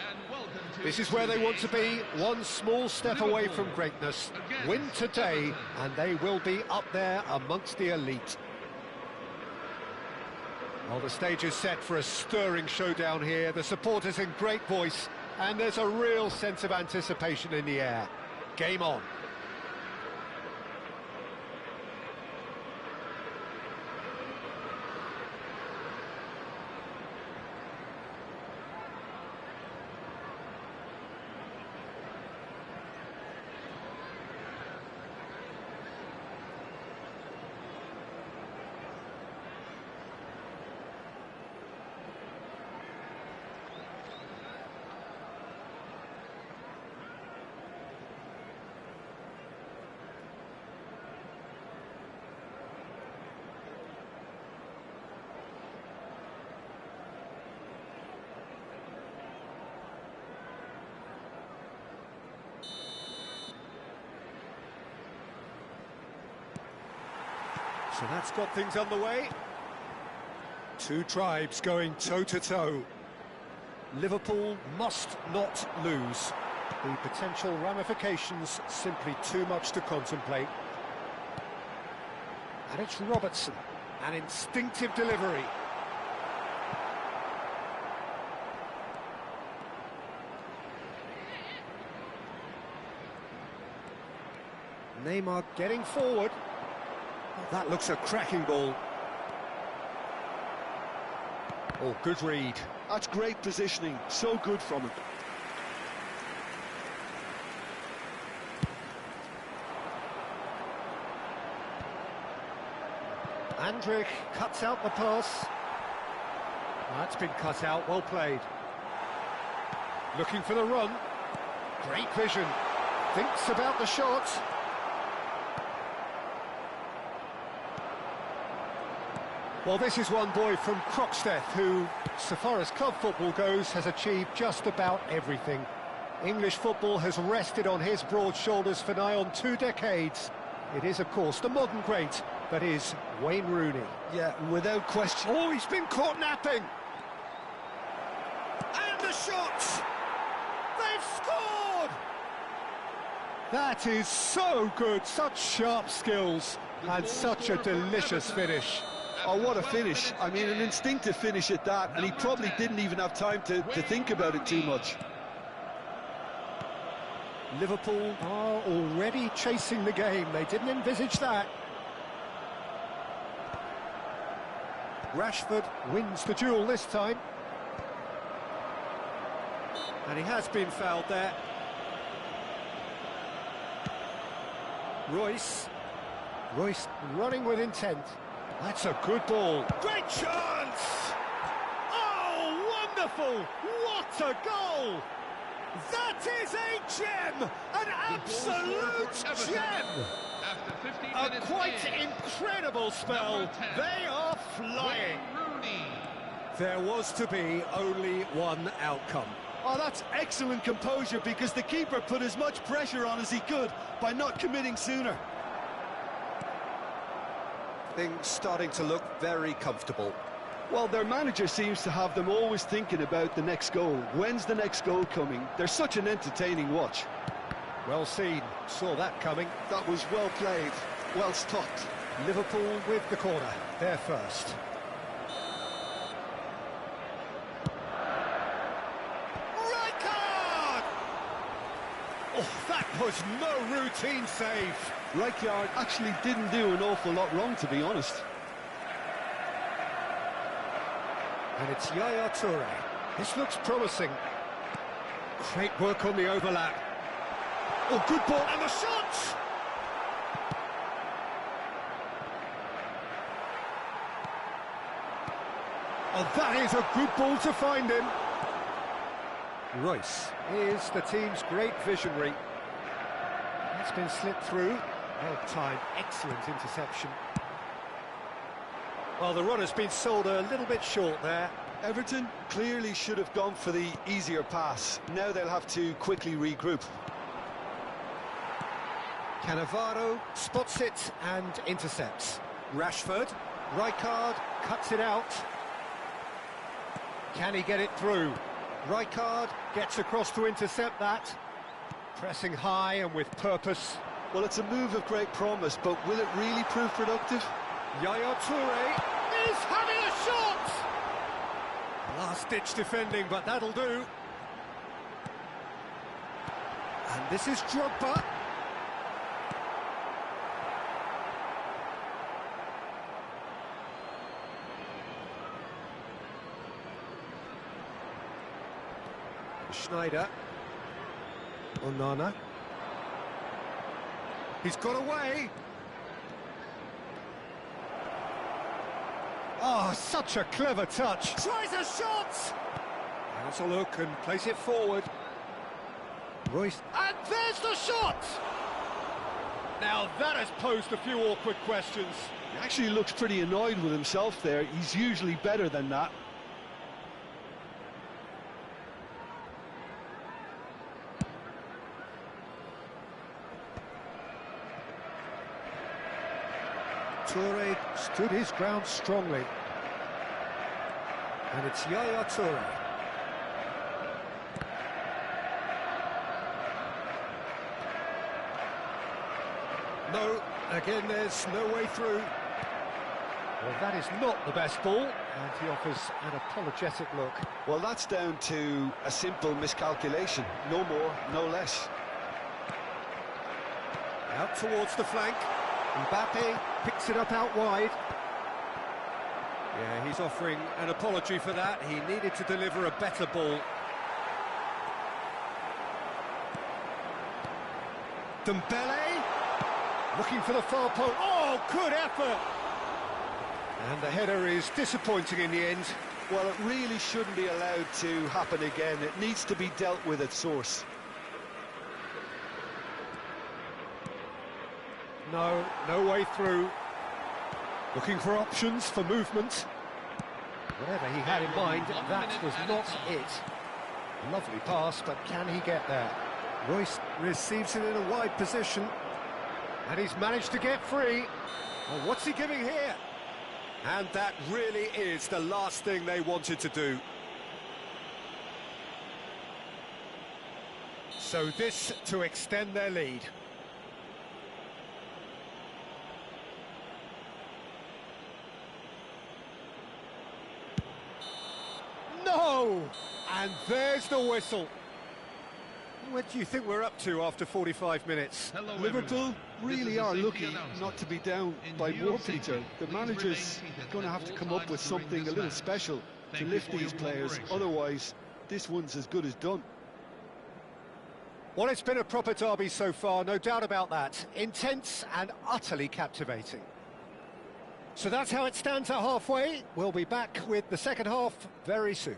and welcome to... This is where they want to be, one small step away from greatness. Win today, and they will be up there amongst the elite. Well, the stage is set for a stirring showdown here. The supporters in great voice, and there's a real sense of anticipation in the air. Game on. So that's got things underway. Two tribes going toe-to-toe. Liverpool must not lose. The potential ramifications simply too much to contemplate. And it's Robertson, an instinctive delivery. Neymar getting forward. Oh, that looks a cracking ball. Oh, good read. That's great positioning, so good from him. Andrich cuts out the pass. That's been cut out, well played. Looking for the run. Great vision. Thinks about the shot. Well, this is one boy from Croxteth who, so far as club football goes, has achieved just about everything. English football has rested on his broad shoulders for nigh on 2 decades. It is, of course, the modern great that is Wayne Rooney. Yeah, without question. Oh, he's been caught napping! And the shot! They've scored! That is so good, such sharp skills, and such a delicious finish. Oh, what a finish. I mean, an instinctive finish at that, and he probably didn't even have time to think about it too much. Liverpool are already chasing the game. They didn't envisage that. Rashford wins the duel this time. And he has been fouled there. Royce running with intent. That's a good ball. Great chance! Oh, wonderful! What a goal! That is a gem! An absolute gem! A quite incredible spell. They are flying. There was to be only one outcome. Oh, that's excellent composure, because the keeper put as much pressure on as he could by not committing sooner. Things starting to look very comfortable. Well, their manager seems to have them always thinking about the next goal. When's the next goal coming? They're such an entertaining watch. Well seen, saw that coming. That was well played, well stopped. Liverpool with the corner, they're first. Rijkaard! Oh, that was no routine save. Rijkaard actually didn't do an awful lot wrong, to be honest. And it's Yaya Toure. This looks promising. Great work on the overlap. Oh, good ball, and the shot! Oh, that is a good ball to find him. Royce is the team's great visionary. That's been slipped through. Well timed, excellent interception. Well, the run has been sold a little bit short there. Everton clearly should have gone for the easier pass. Now they'll have to quickly regroup. Cannavaro spots it and intercepts. Rashford, Rijkaard cuts it out. Can he get it through? Rijkaard gets across to intercept that. Pressing high and with purpose. Well, it's a move of great promise, but will it really prove productive? Yaya Toure is having a shot! Last-ditch defending, but that'll do. And this is Drogba. Schneider. Onana. He's got away. Oh, such a clever touch. Tries a shot. Has a look and plays it forward. Royce. And there's the shot. Now that has posed a few awkward questions. He actually looks pretty annoyed with himself there. He's usually better than that. Toure stood his ground strongly. And it's Yaya Toure. No, again there's no way through. Well, that is not the best ball, and he offers an apologetic look. Well, that's down to a simple miscalculation. No more, no less. Out towards the flank. Mbappe picks it up out wide. Yeah, he's offering an apology for that. He needed to deliver a better ball. Dembele, looking for the far post. Oh, good effort! And the header is disappointing in the end. Well, it really shouldn't be allowed to happen again. It needs to be dealt with at source. No, no way through. Looking for options for movement. Whatever he had in mind, that was not it. Lovely pass, but can he get there? Royce receives it in a wide position. And he's managed to get free. Well, what's he giving here? And that really is the last thing they wanted to do. So this to extend their lead. No! And there's the whistle. What do you think we're up to after 45 minutes? Hello, Liverpool really are lucky announcement. not to be down In by view more, of safety, Peter. The please manager's remain seated going to at have to all come up times with during something a this little match. special Thank to you lift for these your players. cooperation. Otherwise, this one's as good as done. Well, it's been a proper derby so far, no doubt about that. Intense and utterly captivating. So that's how it stands at halfway. We'll be back with the second half very soon.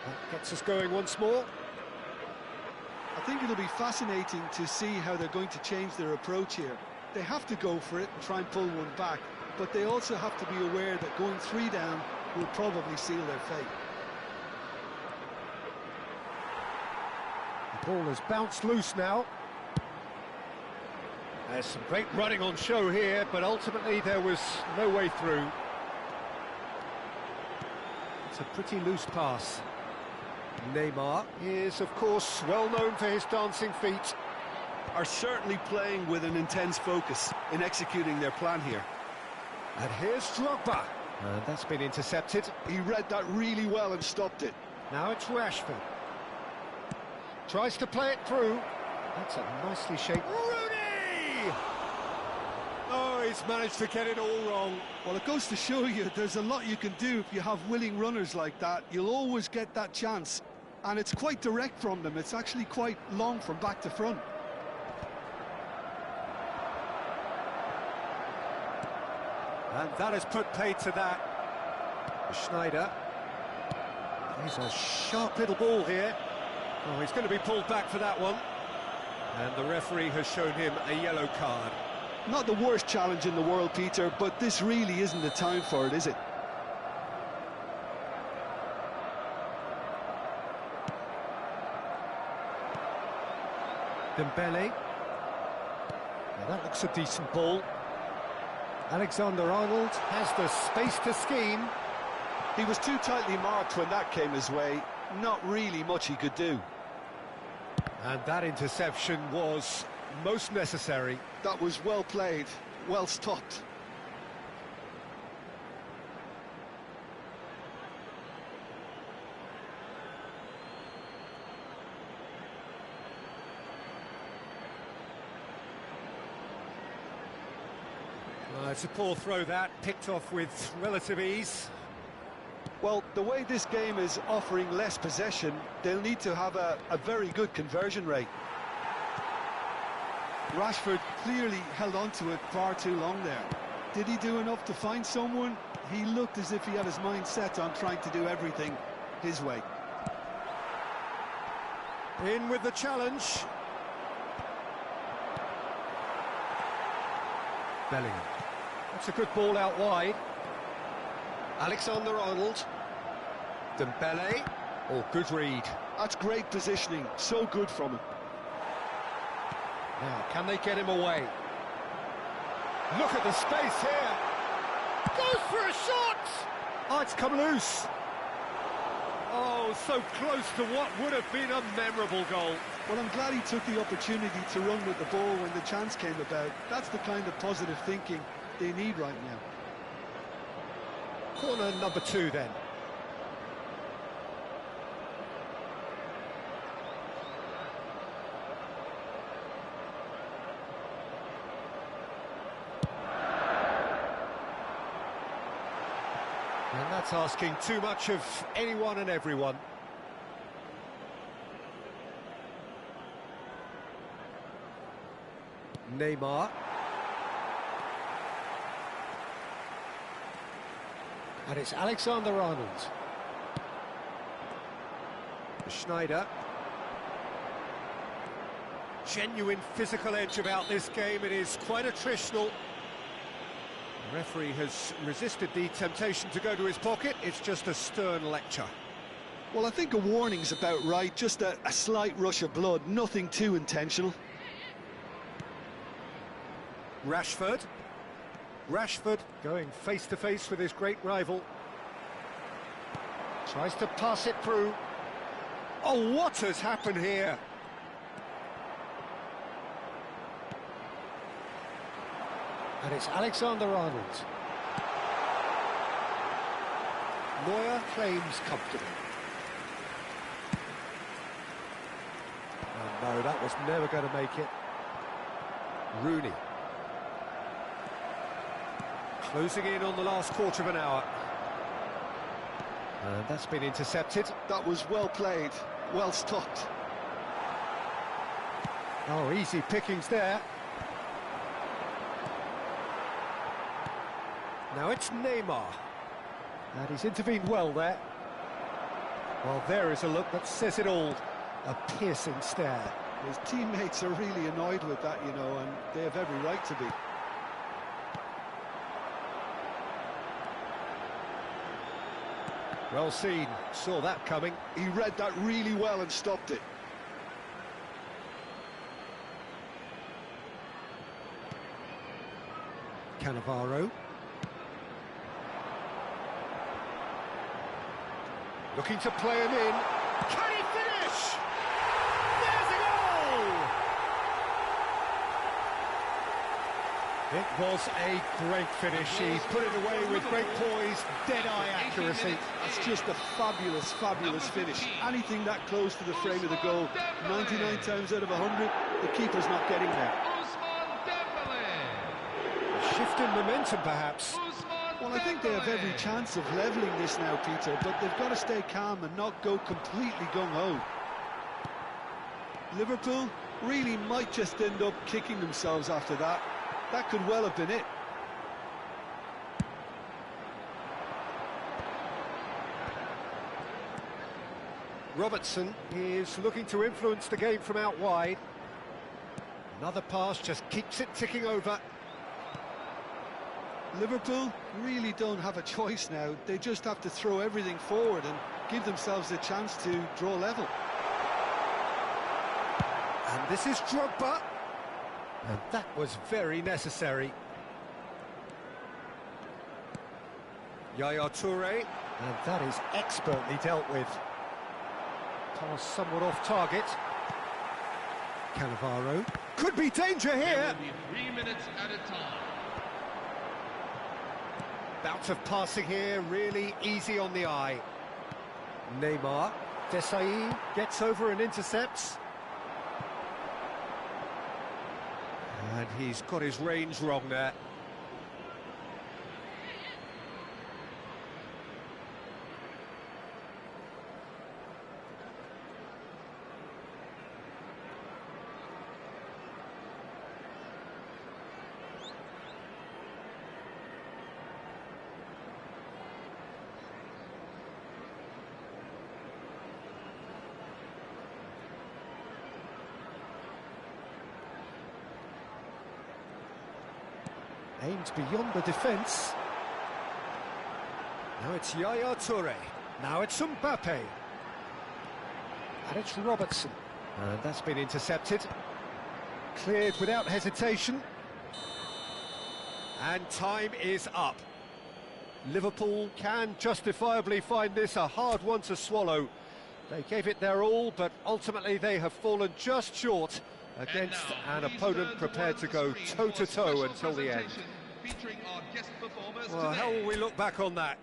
That gets us going once more. I think it'll be fascinating to see how they're going to change their approach here. They have to go for it and try and pull one back, but they also have to be aware that going 3 down will probably seal their fate. The ball has bounced loose now. There's some great running on show here, but ultimately there was no way through. It's a pretty loose pass. Neymar is, of course, well known for his dancing feet. Are certainly playing with an intense focus in executing their plan here. And here's Drogba. And that's been intercepted. He read that really well and stopped it. Now it's Rashford. Tries to play it through. That's a nicely shaped... Rooney! Oh, he's managed to get it all wrong. Well, it goes to show you there's a lot you can do if you have willing runners like that. You'll always get that chance. And it's quite direct from them. It's actually quite long from back to front. And that has put paid to that. Schneider. He's a sharp little ball here. Oh, he's going to be pulled back for that one. And the referee has shown him a yellow card. Not the worst challenge in the world, Peter, but this really isn't the time for it, is it? Dembele. Now that looks a decent ball. Alexander-Arnold has the space to scheme. He was too tightly marked when that came his way. Not really much he could do. And that interception was most necessary. That was well played, well stopped. It's a poor throw that, picked off with relative ease. Well, the way this game is offering less possession, they'll need to have a very good conversion rate. Rashford clearly held on to it far too long there. Did he do enough to find someone? He looked as if he had his mind set on trying to do everything his way. In with the challenge. Bellingham. That's a good ball out wide. Alexander-Arnold. Dembele. Oh, good read. That's great positioning, so good from him. Now, can they get him away? Look at the space here. Goes for a shot! Oh, it's come loose. Oh, so close to what would have been a memorable goal. Well, I'm glad he took the opportunity to run with the ball when the chance came about. That's the kind of positive thinking they need right now. Corner number 2 then. And that's asking too much of anyone and everyone. Neymar. And it's Alexander-Arnold. Schneider. Genuine physical edge about this game. It is quite attritional. The referee has resisted the temptation to go to his pocket. It's just a stern lecture. Well, I think a warning's about right. Just a slight rush of blood, nothing too intentional. Rashford. Rashford going face-to-face with his great rival. Tries to pass it through. Oh, what has happened here? And it's Alexander-Arnold. Neuer claims comfortable. Oh, no, that was never going to make it. Rooney. Closing in on the last quarter of an hour. And that's been intercepted. That was well played, well stopped. Oh, easy pickings there. Now it's Neymar. And he's intervened well there. Well, there is a look that says it all. A piercing stare. His teammates are really annoyed with that, you know, and they have every right to be. Well seen, saw that coming. He read that really well and stopped it. Cannavaro. Looking to play him in. Can he finish? There's a goal! It was a great finish. He put it away with great poise, dead-eye accuracy. That's just a fabulous, fabulous finish. Anything that close to the frame of the goal, 99 times out of 100, the keeper's not getting there. Shift in momentum, perhaps. Well, I think they have every chance of levelling this now, Peter, but they've got to stay calm and not go completely gung-ho. Liverpool really might just end up kicking themselves after that. That could well have been it. Robertson is looking to influence the game from out wide. Another pass just keeps it ticking over. Liverpool really don't have a choice now. They just have to throw everything forward and give themselves a chance to draw level. And this is Drogba. And that was very necessary. Yaya Toure. And that is expertly dealt with. Pass somewhat off target. Cannavaro. Could be danger here. 3 minutes at a time. Bout of passing here, really easy on the eye. Neymar. Desai gets over and intercepts. And he's got his range wrong there. Aimed beyond the defence. Now it's Yaya Toure. Now it's Mbappe. And it's Robertson. And that's been intercepted. Cleared without hesitation. And time is up. Liverpool can justifiably find this a hard one to swallow. They gave it their all, but ultimately they have fallen just short against an opponent prepared to go toe-to-toe until the end. Well, how will we look back on that?